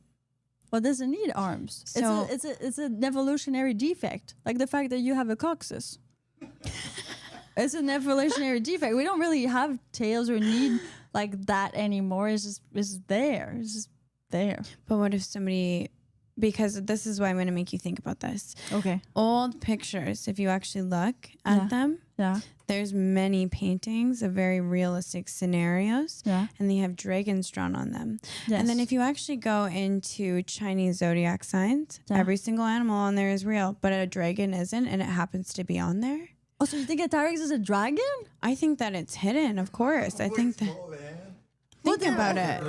Well, it doesn't need arms. So- it's an evolutionary defect, like the fact that you have a coccyx. It's an evolutionary defect. We don't really have tails or need like that anymore. It's there. It's just there. But what if somebody, because this is why I'm going to make you think about this. Okay. Old pictures, if you actually look at Yeah. them, Yeah. there's many paintings of very realistic scenarios, Yeah. and they have dragons drawn on them. Yes. And then if you actually go into Chinese zodiac signs, Yeah. every single animal on there is real, but a dragon isn't, and it happens to be on there. Oh, so you think a T-Rex is a dragon? I think that it's hidden, of course. I think that. Well, Think then- about it.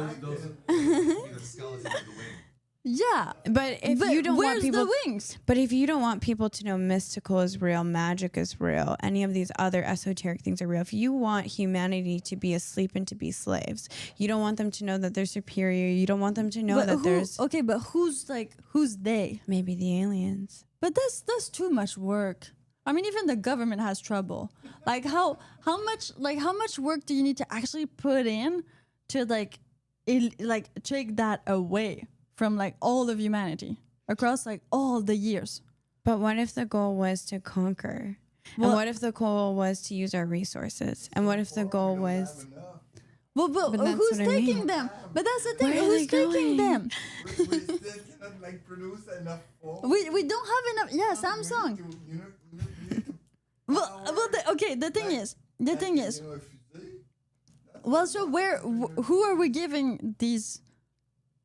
Yeah. But if But you don't want where's people, the wings? but if you don't want people to know mystical is real, magic is real, any of these other esoteric things are real. If you want humanity to be asleep and to be slaves, you don't want them to know that they're superior. You don't want them to know But that there's okay, but who's they? maybe the aliens. But that's too much work. I mean, even the government has trouble. Like how much work do you need to actually put in to take that away from like all of humanity across like all the years? But what if the goal was to conquer? Well- and what if the goal was to use our resources? And what if the goal was Well, but But that's who's what I taking mean. them? But that's the thing. Where are Who's they taking going? them? We still cannot like produce enough food. We don't have enough. Yeah, Samsung. Well, the thing is, well, so who are we giving these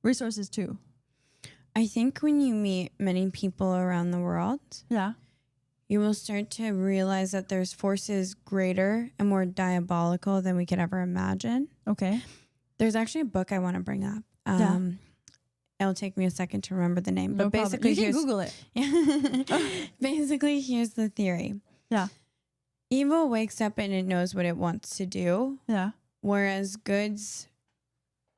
resources to? I think when you meet many people around the world, Yeah. you will start to realize that there's forces greater and more diabolical than we could ever imagine. Okay. There's actually a book I want to bring up. Yeah. It'll take me a second to remember the name, No but problem. basically, you can here's Google it. basically here's the theory. Yeah. Evil wakes up and it knows what it wants to do, Yeah. whereas good's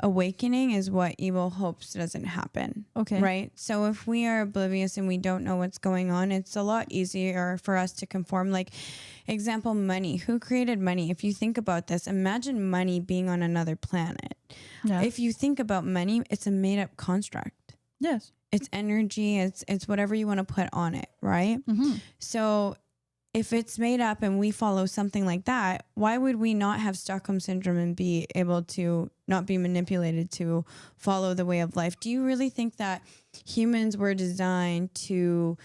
awakening is what evil hopes doesn't happen. Okay. Right? So if we are oblivious and we don't know what's going on, it's a lot easier for us to conform. Like, example, money. Who created money? If you think about this, imagine money being on another planet. Yeah. If you think about money, it's a made up construct. Yes. It's energy, it's whatever you want to put on it, right? Mm-hmm. So if it's made up and we follow something like that, why would we not have Stockholm syndrome and be able to not be manipulated to follow the way of life? Do you really think that humans were designed to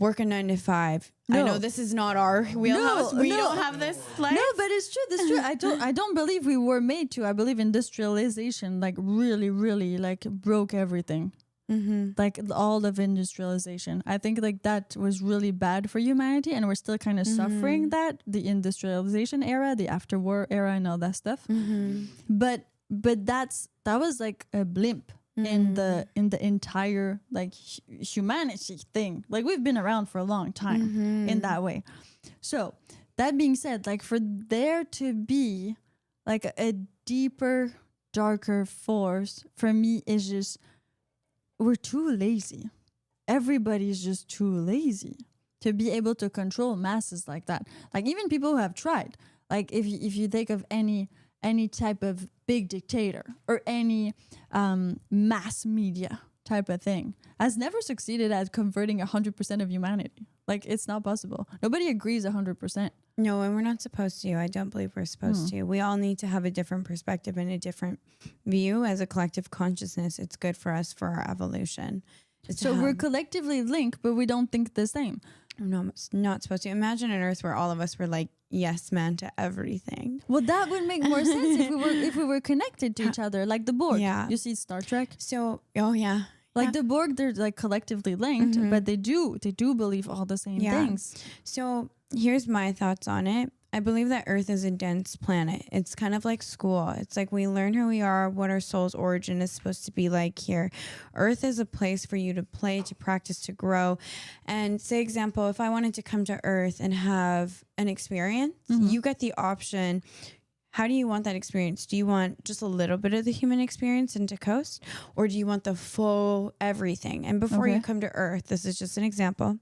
work a 9 to 5. I No. know this is not our wheelhouse. We don't have this life. No, but it's true. That's true. I don't believe we were made to. I believe industrialization like really like broke everything. Like all of industrialization. I think like that was really bad for humanity, and we're still kind of suffering that, the industrialization era, the after war era, and all that stuff. But that was like a blimp in the entire like humanity thing. Like we've been around for a long time in that way. So that being said, like for there to be like a deeper, darker force, for me is just, we're too lazy. Everybody's just too lazy to be able to control masses like that. Like even people who have tried, like if you think of any type of big dictator or any mass media type of thing, has never succeeded at converting 100% of humanity. Like it's not possible. Nobody agrees 100%. No, and we're not supposed to. I don't believe we're supposed to. We all need to have a different perspective and a different view as a collective consciousness. It's good for us for our evolution. So we're collectively linked, but we don't think the same. No, not supposed to. Imagine an Earth where all of us were like yes man to everything. Well, that would make more sense if we were connected to each other, like the Borg. Yeah. You see Star Trek? So, oh yeah. Like the Borg, they're like collectively linked, but they do believe all the same things. So here's my thoughts on it. I believe that Earth is a dense planet. It's kind of like school. It's like we learn who we are, what our soul's origin is supposed to be like here. Earth is a place for you to play, to practice, to grow. And say, example, if I wanted to come to Earth and have an experience, you get the option. How do you want that experience? Do you want just a little bit of the human experience and to coast? Or do you want the full everything? And before you come to Earth, this is just an example.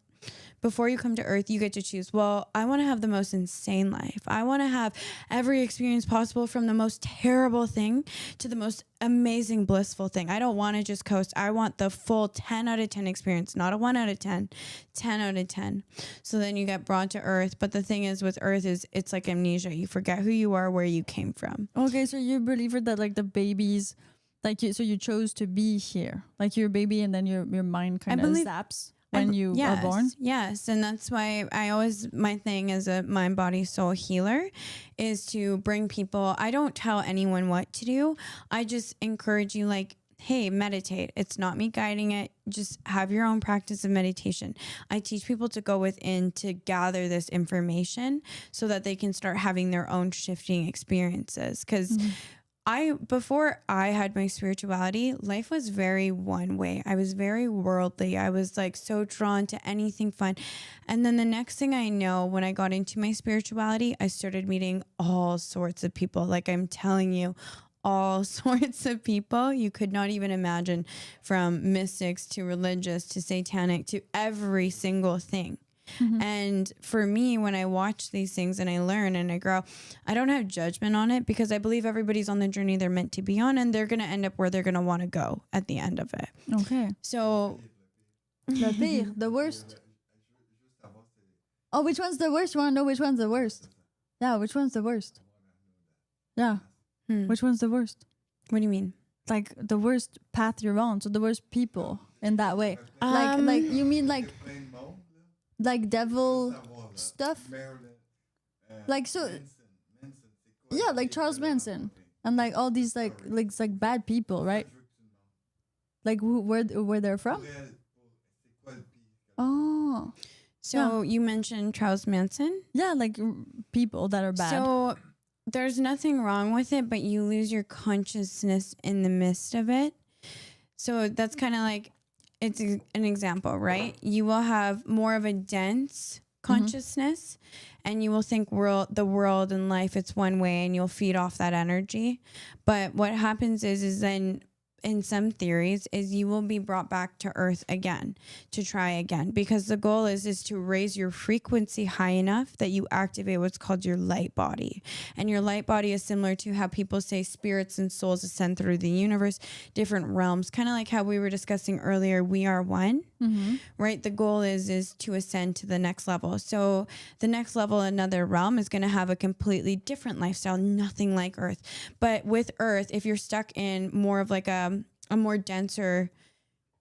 Before you come to Earth, you get to choose, well, I want to have the most insane life. I want to have every experience possible, from the most terrible thing to the most amazing, blissful thing. I don't want to just coast. I want the full 10 out of 10 experience, not a 1 out of 10, 10 out of 10. So then you get brought to Earth. But the thing is with Earth is it's like amnesia. You forget who you are, where you came from. Okay, so you believe that like the babies, like so you chose to be here, like you're a baby, and then your mind kind of zaps when you are born. Yes. And that's why my thing as a mind, body, soul healer is to bring people. I don't tell anyone what to do. I just encourage you, like, hey, meditate. It's not me guiding it. Just have your own practice of meditation. I teach people to go within to gather this information so that they can start having their own shifting experiences. Because before I had my spirituality, life was very one way. I was very worldly. I was like so drawn to anything fun. And then the next thing I know, when I got into my spirituality, I started meeting all sorts of people. Like I'm telling you, all sorts of people you could not even imagine, from mystics to religious to satanic to every single thing. And for me, when I watch these things and I learn and I grow, I don't have judgment on it, because I believe everybody's on the journey they're meant to be on, and they're going to end up where they're going to want to go at the end of it. Okay. So Le pire, the worst. Oh, which one's the worst? You want to know which one's the worst? Yeah, which one's the worst? Yeah. Which one's the worst? What do you mean? Like the worst path you're on, so the worst people in that way. Like you mean like devil stuff? Like so, yeah, like Charles Manson and like all these like bad people, right? Like where they're from? Oh, so you mentioned Charles Manson? Yeah, like people that are bad. So there's nothing wrong with it, but you lose your consciousness in the midst of it. So that's kind of like, it's an example, right? You will have more of a dense consciousness, and you will think the world and life, it's one way, and you'll feed off that energy. But what happens is then in some theories is you will be brought back to Earth again to try again, because the goal is to raise your frequency high enough that you activate what's called your light body. And your light body is similar to how people say spirits and souls ascend through the universe, different realms, kind of like how we were discussing earlier, we are one. Right? The goal is to ascend to the next level. So the next level, another realm, is going to have a completely different lifestyle, nothing like Earth. But with Earth, if you're stuck in more of like a more denser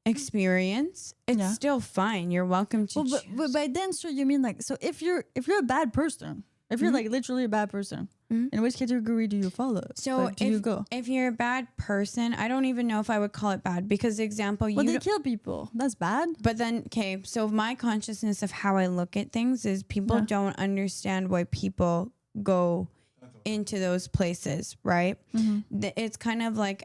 experience, it's Yeah. still fine. You're welcome to Well, choose. but by then, so you mean like, so if you're a bad person, if you're like literally a bad person, in which category do you follow? So Like, do you go? if you're a bad person, I don't even know if I would call it bad because example, Well, you they don't- kill people. That's bad. but then okay, so my consciousness of how I look at things is people Yeah. don't understand why people go into those places, right? It's kind of like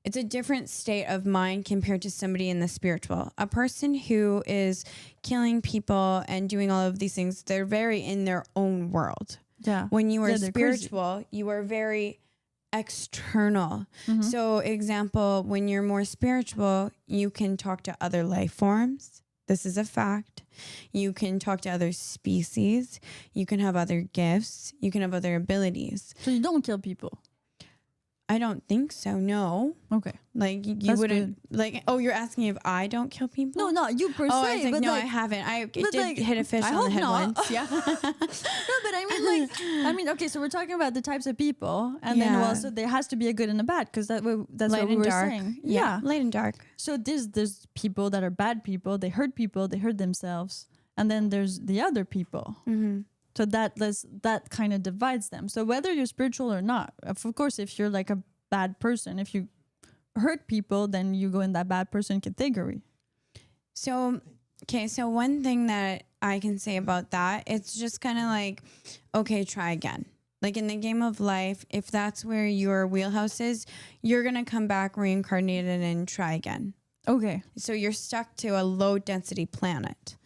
it's a different state of mind compared to somebody in the spiritual. A person who is killing people and doing all of these things, they're very in their own world. Yeah. When you are Yeah, they're crazy. spiritual, you are very external. Mm-hmm. So example, when you're more spiritual, you can talk to other life forms. This is a fact. You can talk to other species. You can have other gifts. You can have other abilities. So you don't kill people. I don't think so. No. Okay. Like you That's wouldn't like, oh, you're asking if I don't kill people? No, not you per Oh, se. I was like, but no, like, I haven't. I did like, hit a fish I on the hope head not. once. Yeah. No, but I mean, okay. So we're talking about the types of people, and then Yeah. also there has to be a good and a bad, because that's Light what we and were dark. saying. Yeah. Light and dark. So there's people that are bad people. They hurt people. They hurt themselves, and then there's the other people. Mm-hmm. So that kind of divides them. So whether you're spiritual or not, of course, if you're like a bad person, if you hurt people, then you go in that bad person category. So, okay. So one thing that I can say about that, it's just kind of like, okay, try again. Like in the game of life, if that's where your wheelhouse is, you're going to come back reincarnated and try again. Okay. So you're stuck to a low density planet.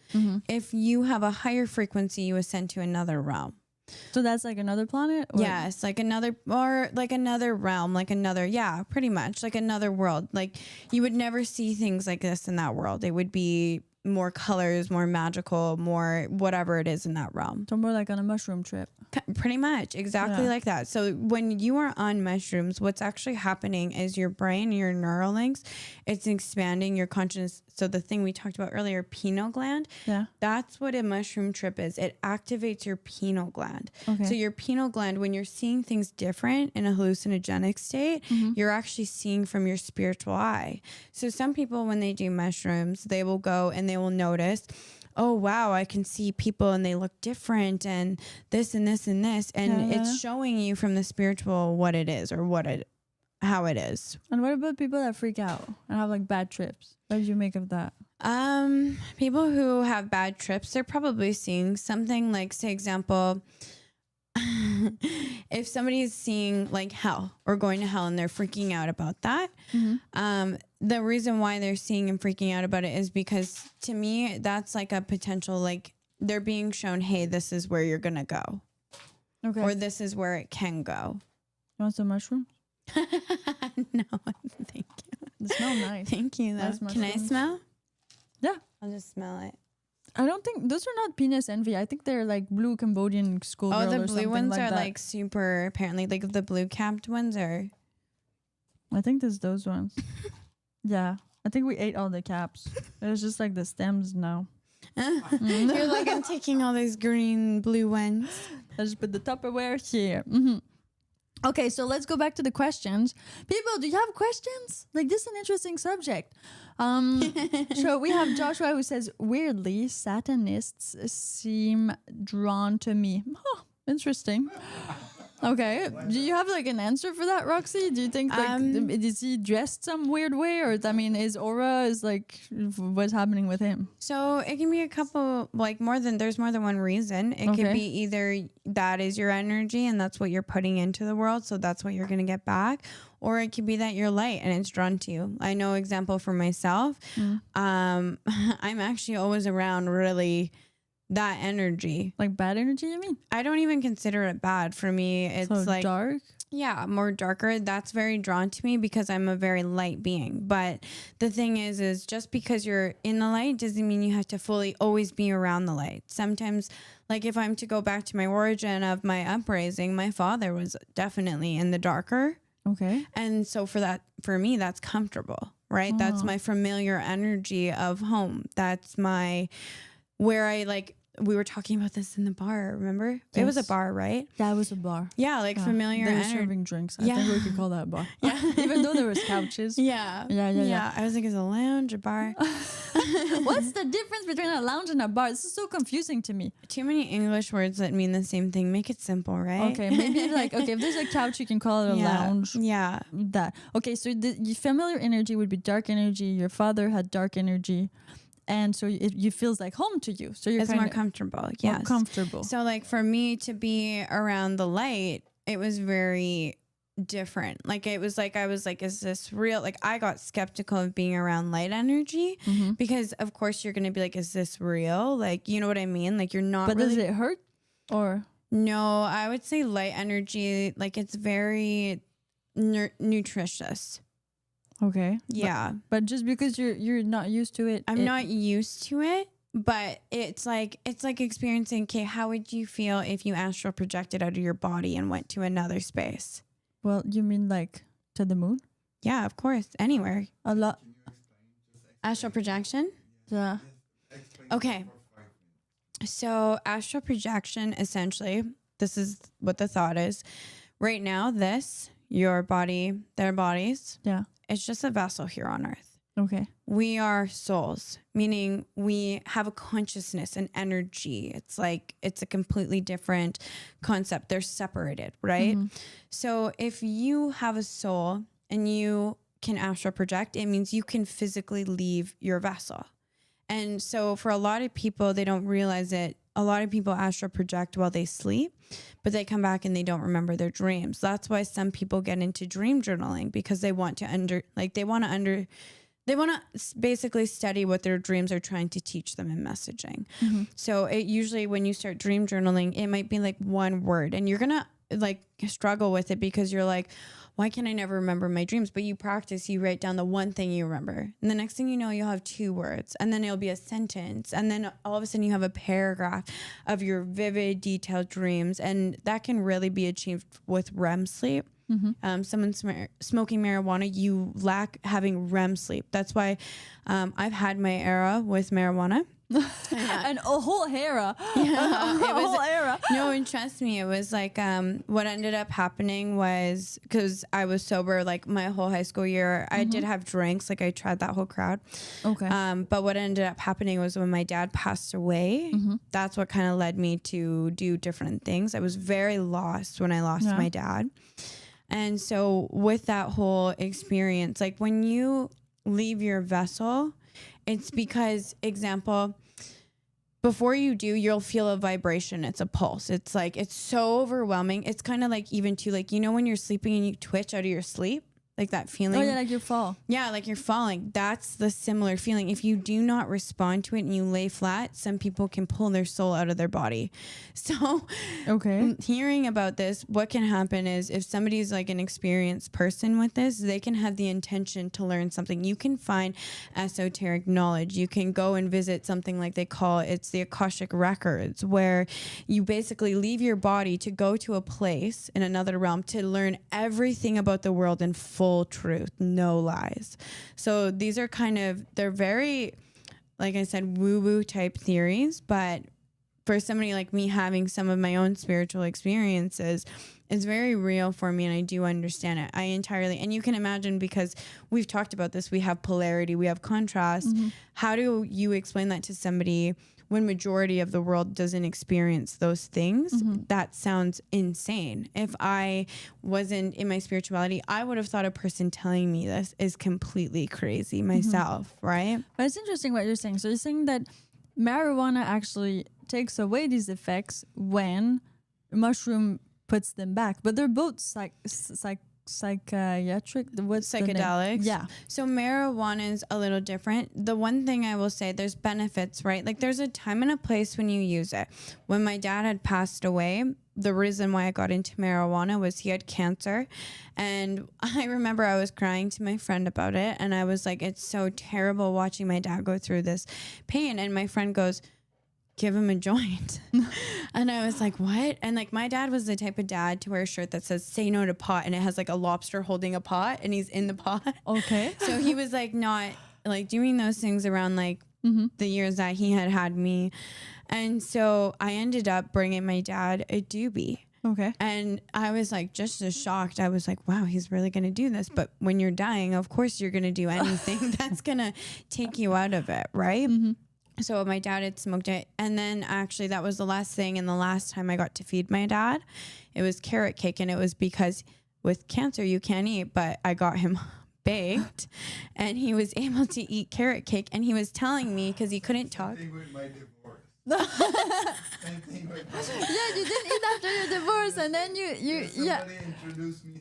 If you have a higher frequency, you ascend to another realm. So that's like another planet? Or? Yes, like another realm, like another, yeah, pretty much like another world. Like you would never see things like this in that world. It would be more colors, more magical, more whatever it is in that realm. So more like on a mushroom trip. Pretty much exactly Yeah. like that. So when you are on mushrooms, what's actually happening is your brain, your neural links, it's expanding your consciousness. So the thing we talked about earlier, pineal gland, Yeah. that's what a mushroom trip is. It activates your pineal gland. Okay. So your pineal gland, when you're seeing things different in a hallucinogenic state, you're actually seeing from your spiritual eye. So some people, when they do mushrooms, they will go and they will notice, oh, wow, I can see people and they look different and this and this and this. And Yeah. it's showing you from the spiritual what it is or how it is. And what about people that freak out and have like bad trips? What did you make of that? People who have bad trips, they're probably seeing something like, say, example, if somebody is seeing like hell or going to hell and they're freaking out about that, the reason why they're seeing and freaking out about it is because to me, that's like a potential, like they're being shown, hey, this is where you're going to go Okay. or this is where it can go. You want some mushrooms? No, thank you. They smell nice. Thank you. Nice Though. Can I mushrooms. smell? Yeah. I'll just smell it. I don't think those are not penis envy. I think they're like blue Cambodian schoolgirl Oh, or the blue something ones like are that. like super, apparently, like the blue capped ones are. I think there's those ones. Yeah. I think we ate all the caps. It's just like the stems now. You're like, I'm taking all these green, blue ones. I just put the Tupperware here. Okay, so let's go back to the questions. People, do you have questions? Like, this is an interesting subject. So we have Joshua who says, weirdly, Satanists seem drawn to me. Huh, interesting. Okay. Do you have like an answer for that, Roxy? Do you think like is he dressed some weird way, or I mean, his aura is like what's happening with him? So it can be a couple, like there's more than one reason. It Okay. could be either that is your energy and that's what you're putting into the world, so that's what you're going to get back. Or it could be that you're light and it's drawn to you. I know example for myself. I'm actually always around really that energy. Like bad energy, you mean? I don't even consider it bad. For me, it's So like dark. yeah, more darker. That's very drawn to me because I'm a very light being. But the thing is just because you're in the light doesn't mean you have to fully always be around the light. Sometimes, like if I'm to go back to my origin of my uprising, my father was definitely in the darker. Okay. And so for me, that's comfortable, right? That's my familiar energy of home. That's where I like we were talking about this in the bar, remember? It was a Yes. bar, right? That was a bar. Yeah, like familiar They were energy. serving drinks. I Yeah. think we could call that a bar. Yeah. Even though there was couches. Yeah. Yeah. I was like, is it a lounge, a bar? What's the difference between a lounge and a bar? This is so confusing to me. Too many English words that mean the same thing. Make it simple, right? Okay, maybe like, okay, if there's a couch, you can call it a Yeah. lounge. Yeah. That. Okay, so the familiar energy would be dark energy. Your father had dark energy. And so it feels like home to you. So you're It's kind more of comfortable. more Yes. comfortable. So like for me to be around the light, it was very different. Like it was like I was like, is this real? Like I got skeptical of being around light energy Mhm. because of course you're gonna be like, is this real? Like you know what I mean? Like you're not But really. does it hurt? Or No, I would say light energy. Like it's very nutritious. okay. Yeah. But just because you're not used to it. I'm not used to it, but it's like experiencing, okay, how would you feel if you astral projected out of your body and went to another space? Well, you mean like to the moon? Yeah, of course. Anywhere. A lot. Astral projection? Yeah. Okay. So astral projection, essentially, this is what the thought is. Right now, your body, their bodies, Yeah. it's just a vessel here on earth. Okay. We are souls, meaning we have a consciousness and energy. It's like, it's a completely different concept. They're separated, right? Mm-hmm. So if you have a soul and you can astral project, it means you can physically leave your vessel. And so for a lot of people, they don't realize it. A lot of people astral project while they sleep, but they come back and they don't remember their dreams. That's why some people get into dream journaling, because they want to basically study what their dreams are trying to teach them in messaging. Mm-hmm. So it usually, when you start dream journaling, it might be like one word and you're going to like struggle with it because you're like, why can I never remember my dreams? But you practice, you write down the one thing you remember. And the next thing you know, you'll have 2 words and then it'll be a sentence. And then all of a sudden you have a paragraph of your vivid, detailed dreams. And that can really be achieved with REM sleep. Someone smoking marijuana, you lack having REM sleep. That's why I've had my era with marijuana. And a whole era. Yeah, a whole era. No, and trust me, it was like what ended up happening was, because I was sober like my whole high school year. I did have drinks, like I tried that whole crowd. Okay. But what ended up happening was when my dad passed away, that's what kind of led me to do different things. I was very lost when I lost my dad. And so with that whole experience, like when you leave your vessel, it's because, example, before you do, you'll feel a vibration. It's a pulse. It's like, it's so overwhelming. It's kind of like even to like, you know, when you're sleeping and you twitch out of your sleep, like that feeling. Oh yeah, like you fall. Yeah, like you're falling. That's the similar feeling. If you do not respond to it and you lay flat, some people can pull their soul out of their body. So Okay. hearing about this, what can happen is if somebody's like an experienced person with this, they can have the intention to learn something. You can find esoteric knowledge. You can go and visit something like they call it's the Akashic Records, where you basically leave your body to go to a place in another realm to learn everything about the world in full truth, no lies. So these are they're very, like I said, woo-woo type theories, but for somebody like me having some of my own spiritual experiences, it's very real for me and I do understand it. I entirely, and you can imagine, because we've talked about this, we have polarity, we have contrast. How do you explain that to somebody when majority of the world doesn't experience those things? That sounds insane. If I wasn't in my spirituality, I would have thought a person telling me this is completely crazy myself, right? But it's interesting what you're saying. So you're saying that marijuana actually takes away these effects when mushroom puts them back, but they're both psychiatric. What's the name? Psychedelics. Yeah. So marijuana is a little different. The one thing I will say, there's benefits, right? Like there's a time and a place when you use it. When my dad had passed away, the reason why I got into marijuana was he had cancer. And I remember I was crying to my friend about it. And I was like, it's so terrible watching my dad go through this pain. And my friend goes, give him a joint. And I was like, what? And like my dad was the type of dad to wear a shirt that says say no to pot, and it has like a lobster holding a pot and he's in the pot. Okay. So he was like not like doing those things around like the years that he had me. And so I ended up bringing my dad a doobie. Okay. And I was like, just as shocked. I was like, wow, he's really going to do this. But when you're dying, of course you're going to do anything that's going to take you out of it. Right. So my dad had smoked it. And then actually that was the last thing. And the last time I got to feed my dad, it was carrot cake. And it was because with cancer, you can't eat. But I got him baked and he was able to eat carrot cake. And he was telling me, because he couldn't talk. Same thing with my divorce. Same thing with my Yeah, you didn't eat after your divorce, and then you Somebody introduced me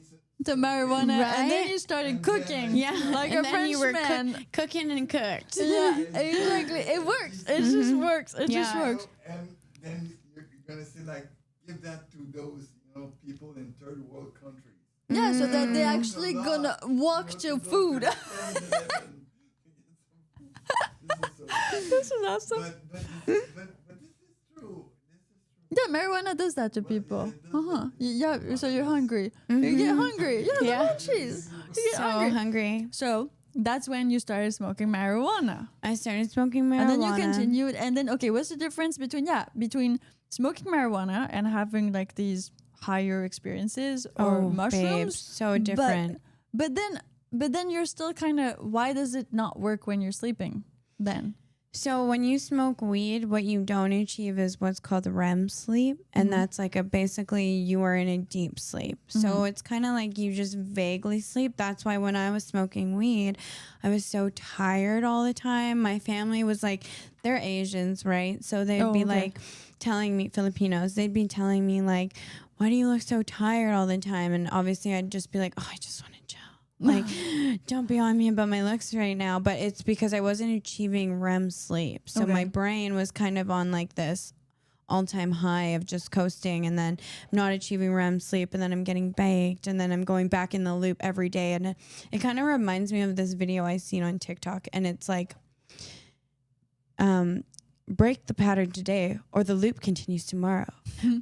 to marijuana, and then Right? you started And cooking. then Yeah. Like and a then you were Frenchman. cooking and cooked. Yeah, exactly. It works. It just works. It just Yeah. works. And then you're gonna say like, give that to those, people in third world countries. Yeah, so that they actually Go gonna out, walk go to go food. to 7-Eleven. This is so This is awesome. but this is true. Yeah, marijuana does that to people. it does Yeah, so you're hungry. You get hungry. Yeah, Yeah. the munchies. You get So hungry. hungry. So that's when you started smoking marijuana. I started smoking marijuana. And then you continued. And then, okay, what's the difference between smoking marijuana and having like these higher experiences or mushrooms? Babe, so different. But then you're still kind of, why does it not work when you're sleeping then? So when you smoke weed, what you don't achieve is what's called REM sleep. And that's like basically you are in a deep sleep. So it's kind of like you just vaguely sleep. That's why when I was smoking weed, I was so tired all the time. My family was like, they're Asians, right? So they'd be like telling me, Filipinos, they'd be telling me like, why do you look so tired all the time? And obviously I'd just be like, oh, I just want to chill. Like, don't be on me about my looks right now. But it's because I wasn't achieving REM sleep. So my brain was kind of on like this all-time high of just coasting, and then not achieving REM sleep, and then I'm getting baked, and then I'm going back in the loop every day. And it kind of reminds me of this video I seen on TikTok, and it's like, break the pattern today or the loop continues tomorrow.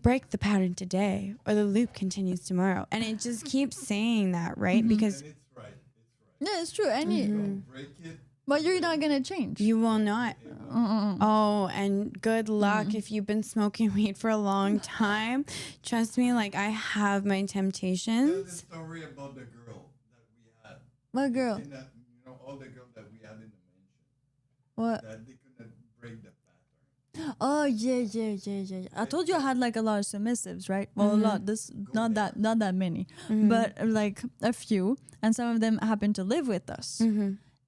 Break the pattern today or the loop continues tomorrow. And it just keeps saying that, right? Because And it's right. Yeah, it's true. And you, Don't break it. but you're not going to change. you will not. Oh, and good luck if you've been smoking weed for a long time. Trust me, like I have my Tell the temptations. story about the girl that we had. What girl? In that, all the girls that we had in the mansion. What? That they couldn't break the pattern. Oh, yeah. I told you I had like a lot of submissives, right? Well, a lot. This not that many, but like a few, and some of them happen to live with us.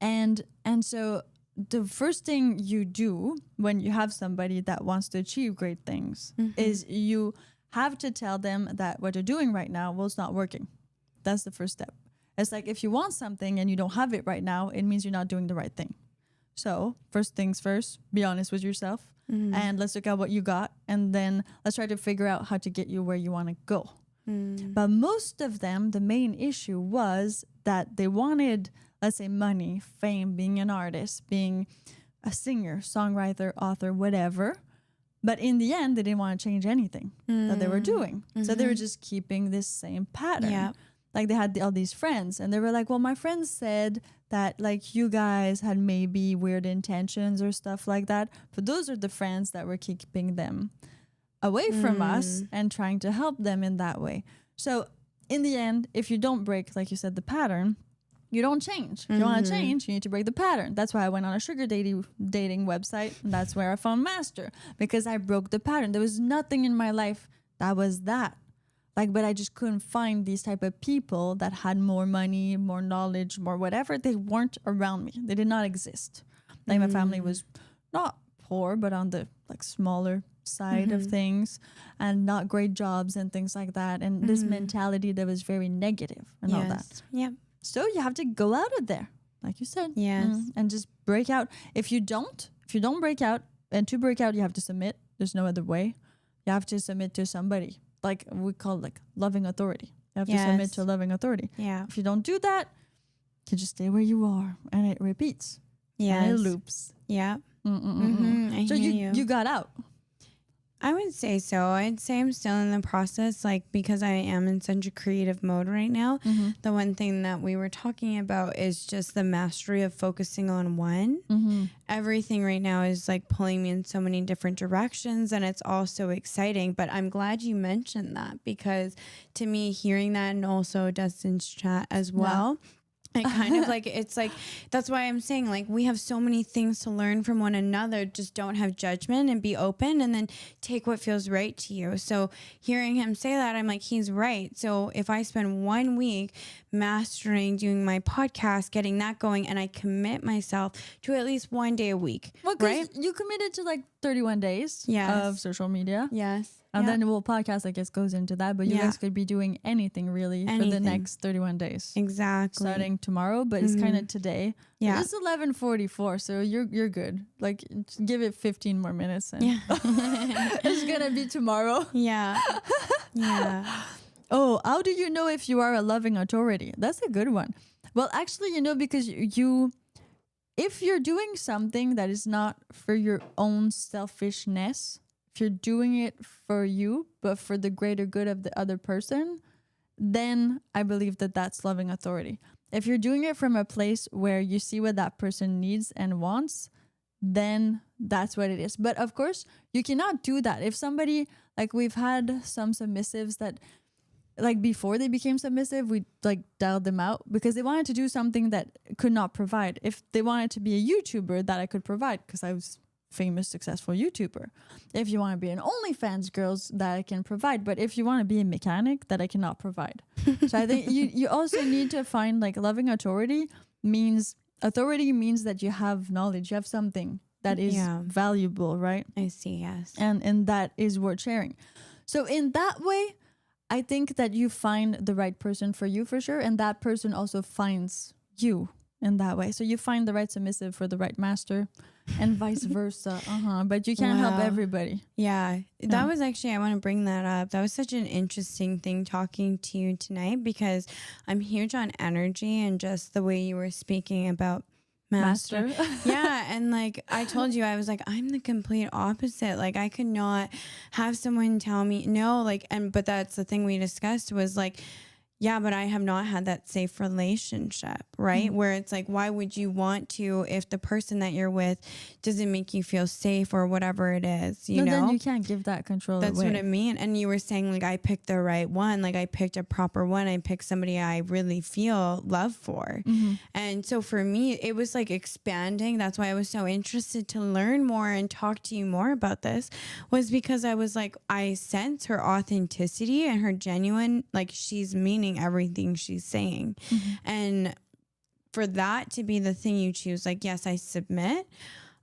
And so the first thing you do when you have somebody that wants to achieve great things is you have to tell them that what you're doing right now, well, it's not working. That's the first step. It's like if you want something and you don't have it right now, it means you're not doing the right thing. So first things first, be honest with yourself. And let's look at what you got, and then let's try to figure out how to get you where you want to go. But most of them, the main issue was that they wanted, let's say, money, fame, being an artist, being a singer, songwriter, author, whatever. But in the end, they didn't want to change anything that they were doing. So they were just keeping this same pattern. Yeah. Like they had all these friends, and they were like, well, my friends said that like you guys had maybe weird intentions or stuff like that. But those are the friends that were keeping them away from us and trying to help them in that way. So in the end, if you don't break, like you said, the pattern, you don't change. If you want to change, you need to break the pattern. That's why I went on a sugar dating website. And that's where I found Master, because I broke the pattern. There was nothing in my life that was that. Like, but I just couldn't find these type of people that had more money, more knowledge, more whatever. They weren't around me. They did not exist. Like my family was not poor, but on the like smaller side of things, and not great jobs and things like that. And this mentality that was very negative and all that. Yep. So you have to go out of there, like you said. Yes. And just break out. If you don't break out, and to break out, you have to submit. There's no other way. You have to submit to somebody. Like we call like loving authority. You have to submit to loving authority. Yeah. If you don't do that, you just stay where you are, and it repeats. Yes. And it loops. Yeah. I So you got out. I would say so. I'd say I'm still in the process, like, because I am in such a creative mode right now. Mm-hmm. The one thing that we were talking about is just the mastery of focusing on one. Mm-hmm. Everything right now is like pulling me in so many different directions, and it's all so exciting. But I'm glad you mentioned that, because to me, hearing that, and also Dustin's chat as well, it kind of like, it's like, that's why I'm saying, like, we have so many things to learn from one another. Just don't have judgment and be open, and then take what feels right to you. So hearing him say that, I'm like, he's right. So if I spend 1 week mastering doing my podcast, getting that going, and I commit myself to at least 1 day a week, Well, 'cause right? you committed to like 31 days Yes. of social media. Yes. And Yeah. then podcast, I guess, goes into that. But you Yeah. guys could be doing anything really for the Anything. next 31 days. Exactly. Starting tomorrow, but it's kind of today. Yeah. It's 11:44, so you're good. Like, give it 15 more minutes and Yeah. it's gonna be tomorrow. Yeah. Yeah. Oh, how do you know if you are a loving authority? That's a good one. Well, actually, because you if you're doing something that is not for your own selfishness, if you're doing it for you, but for the greater good of the other person, then I believe that that's loving authority. If you're doing it from a place where you see what that person needs and wants, then that's what it is. But of course, you cannot do that. If somebody, like, we've had some submissives that, like, before they became submissive, we like dialed them out because they wanted to do something that could not provide. If they wanted to be a YouTuber, that I could provide because I was famous, successful YouTuber. If you want to be an OnlyFans girls, that I can provide. But if you want to be a mechanic, that I cannot provide. So I think you also need to find, like, loving authority means that you have knowledge, you have something that is valuable, right? I see. Yes. And that is worth sharing. So in that way, I think that you find the right person for you for sure. And that person also finds you in that way. So you find the right submissive for the right master and vice versa. But you can't help everybody. Yeah. That was actually, I want to bring that up. That was such an interesting thing talking to you tonight, because I'm huge on energy and just the way you were speaking about master. Yeah. And like I told you, I was like, I'm the complete opposite. Like, I could not have someone tell me no, like, but that's the thing we discussed was like, yeah, but I have not had that safe relationship, right? Where it's like, why would you want to if the person that you're with doesn't make you feel safe or whatever it is, you know? Then you can't give that control That's away. what I mean. And you were saying, like, I picked the right one. Like, I picked a proper one. I picked somebody I really feel love for. And so for me, it was like expanding. That's why I was so interested to learn more and talk to you more about this, was because I was like, I sense her authenticity and her genuine, like, she's meaning everything she's saying. And for that to be the thing you choose, like, yes, I submit,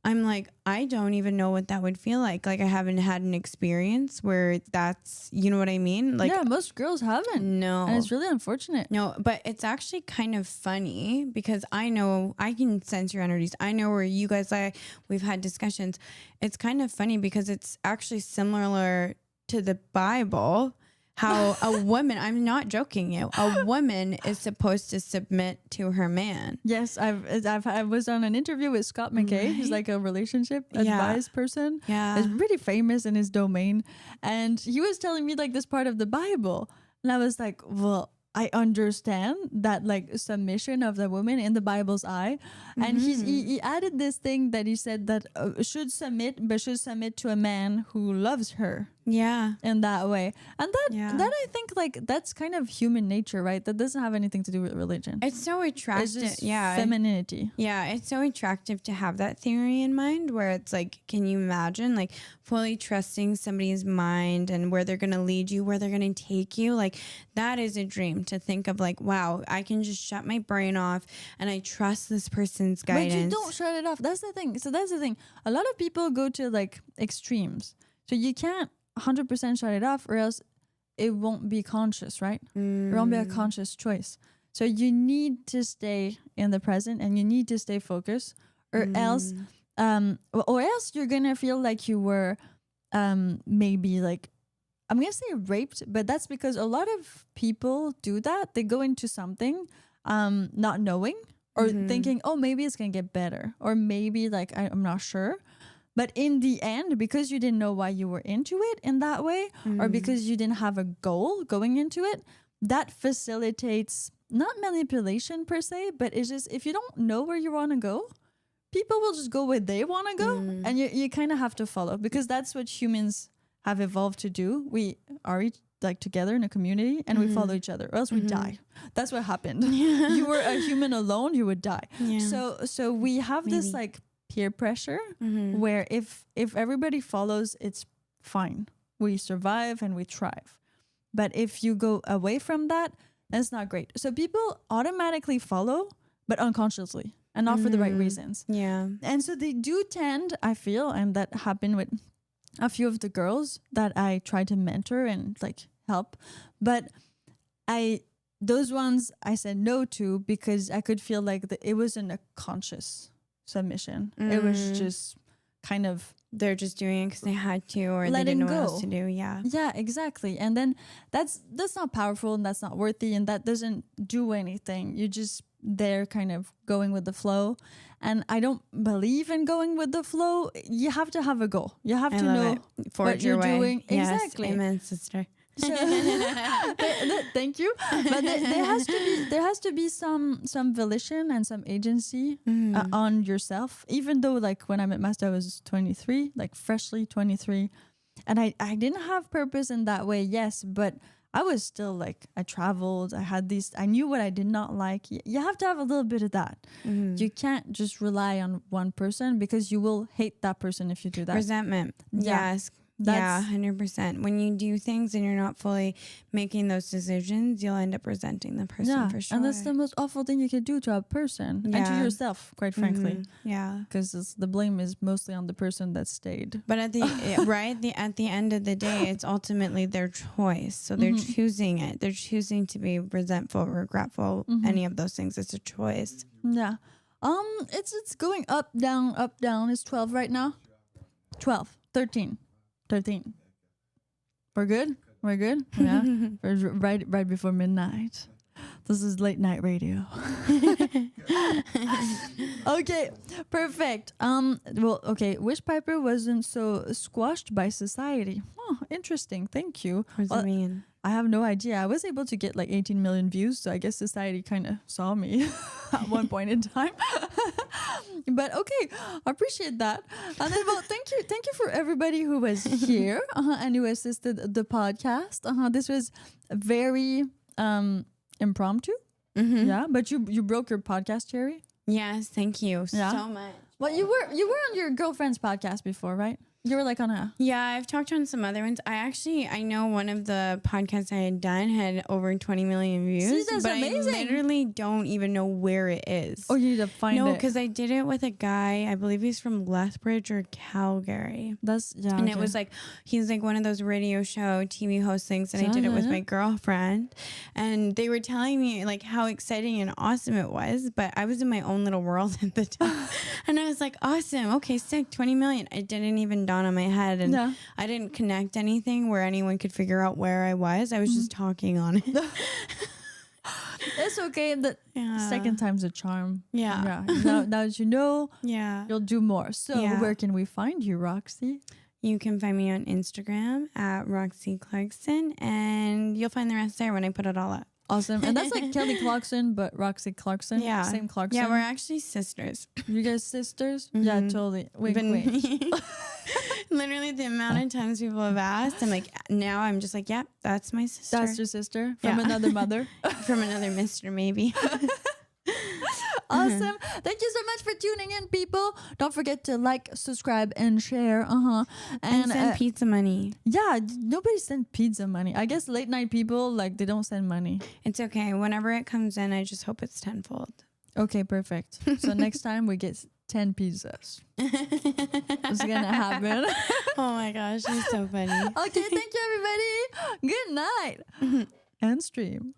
I'm like, I don't even know what that would feel like. Like, I haven't had an experience where that's, you know what I mean? Like, yeah, most girls haven't. No. And it's really unfortunate. No, but it's actually kind of funny because I know I can sense your energies. I know where you guys are. We've had discussions. It's kind of funny because it's actually similar to the Bible. How a woman, I'm not joking you, a woman is supposed to submit to her man. Yes, I was on an interview with Scott McKay. He's like a relationship advice person. Yeah. He's pretty famous in his domain. And he was telling me, like, this part of the Bible. And I was like, well, I understand that, like, submission of the woman in the Bible's eye. And he added this thing that he said that should submit to a man who loves her. Yeah. In that way. And that I think, like, that's kind of human nature, right? That doesn't have anything to do with religion. It's so attractive. It's just femininity. Yeah, it's so attractive to have that theory in mind where it's like, can you imagine, like, fully trusting somebody's mind and where they're going to lead you, where they're going to take you? Like, that is a dream to think of, like, wow, I can just shut my brain off and I trust this person's guidance. But you don't shut it off. That's the thing. So that's the thing. A lot of people go to, like, extremes. So you can't 100% shut it off, or else it won't be conscious, right? It won't be a conscious choice. So you need to stay in the present and you need to stay focused, or else you're gonna feel like you were maybe, like, I'm gonna say raped, but that's because a lot of people do that. They go into something not knowing or thinking, oh, maybe it's gonna get better, or maybe, like, I'm not sure. But in the end, because you didn't know why you were into it in that way, or because you didn't have a goal going into it, that facilitates not manipulation per se, but it's just if you don't know where you want to go, people will just go where they want to go, and you kind of have to follow, because that's what humans have evolved to do. We are like together in a community, and we follow each other, or else we die. That's what happened. You were a human alone, you would die. Yeah. So we have this like peer pressure where if everybody follows, it's fine. We survive and we thrive. But if you go away from that, that's not great. So people automatically follow, but unconsciously, and not for the right reasons. Yeah. And so they do tend, I feel, and that happened with a few of the girls that I tried to mentor and like help, but those ones I said no to because I could feel like it wasn't a conscious submission. It was just kind of They're just doing it because they had to, or they letting didn't know what go. else to do. Yeah. Yeah, exactly. And then that's not powerful, and that's not worthy, and that doesn't do anything. You just there kind of going with the flow. And I don't believe in going with the flow. You have to have a goal. You have to know Forge what your you're way. doing. Yes, Exactly. amen, sister. So, thank you. But there has to be some volition and some agency on yourself. Even though like when I met Master, I was 23, like freshly 23, and I didn't have purpose in that way. Yes, but I was still like, I traveled. I knew what I did not like. You have to have a little bit of that. You can't just rely on one person, because you will hate that person if you do that. Resentment. Yeah. Yes. Yeah, 100%. When you do things and you're not fully making those decisions, you'll end up resenting the person for sure. And that's the most awful thing you could do to a person and to yourself, quite frankly. Yeah. Because the blame is mostly on the person that stayed. But at the at the end of the day, it's ultimately their choice. So they're choosing it. They're choosing to be resentful, regretful, any of those things. It's a choice. Yeah. It's going up, down, up, down. It's 12 right now. 12, 13. We're good? We're good? Yeah. We're right before midnight. This is late night radio. Okay, perfect. Well, okay. Wish Piper wasn't so squashed by society. Oh, interesting. Thank you. What does it mean? I have no idea. I was able to get like 18 million views, so I guess society kind of saw me at one point in time. But okay, I appreciate that. And then, well, thank you for everybody who was here and who assisted the podcast. This was very impromptu. Yeah, but you broke your podcast, Cherry. Yes, thank you so much. Well, you were on your girlfriend's podcast before, right? You were like on a... Yeah, I've talked on some other ones. I know one of the podcasts I had done had over 20 million views. See, that's but amazing. I literally don't even know where it is. Oh, you need to find it. No, because I did it with a guy, I believe he's from Lethbridge or Calgary. And it was like, he's like one of those radio show TV host things. And I did it with my girlfriend. And they were telling me like how exciting and awesome it was. But I was in my own little world at the time. And I was like, awesome. Okay, sick. 20 million. It didn't even dawn on my head. And I didn't connect anything where anyone could figure out where I was. I was just talking on it. It's okay. The second time's a charm. Yeah. Now that you know, Yeah. you'll do more. So where can we find you, Roxy? You can find me on Instagram at Roxy Clarkson, and you'll find the rest there when I put it all up. Awesome. And that's like Kelly Clarkson, but Roxy Clarkson. Yeah. Same Clarkson. Yeah, we're actually sisters. You guys sisters? Yeah, totally. Wink, wink. Literally the amount of times people have asked, I'm like, now I'm just like, yep, that's my sister. That's your sister from another mother. From another mister, maybe. Awesome. Thank you so much for tuning in, people. Don't forget to like, subscribe, and share. And send pizza money. Yeah, nobody sent pizza money. I guess late night people, like, they don't send money. It's okay. Whenever it comes in, I just hope it's tenfold. Okay, perfect. So next time we get 10 pizzas. It's gonna happen. Oh my gosh, you're so funny. Okay, thank you, everybody. Good night. And stream.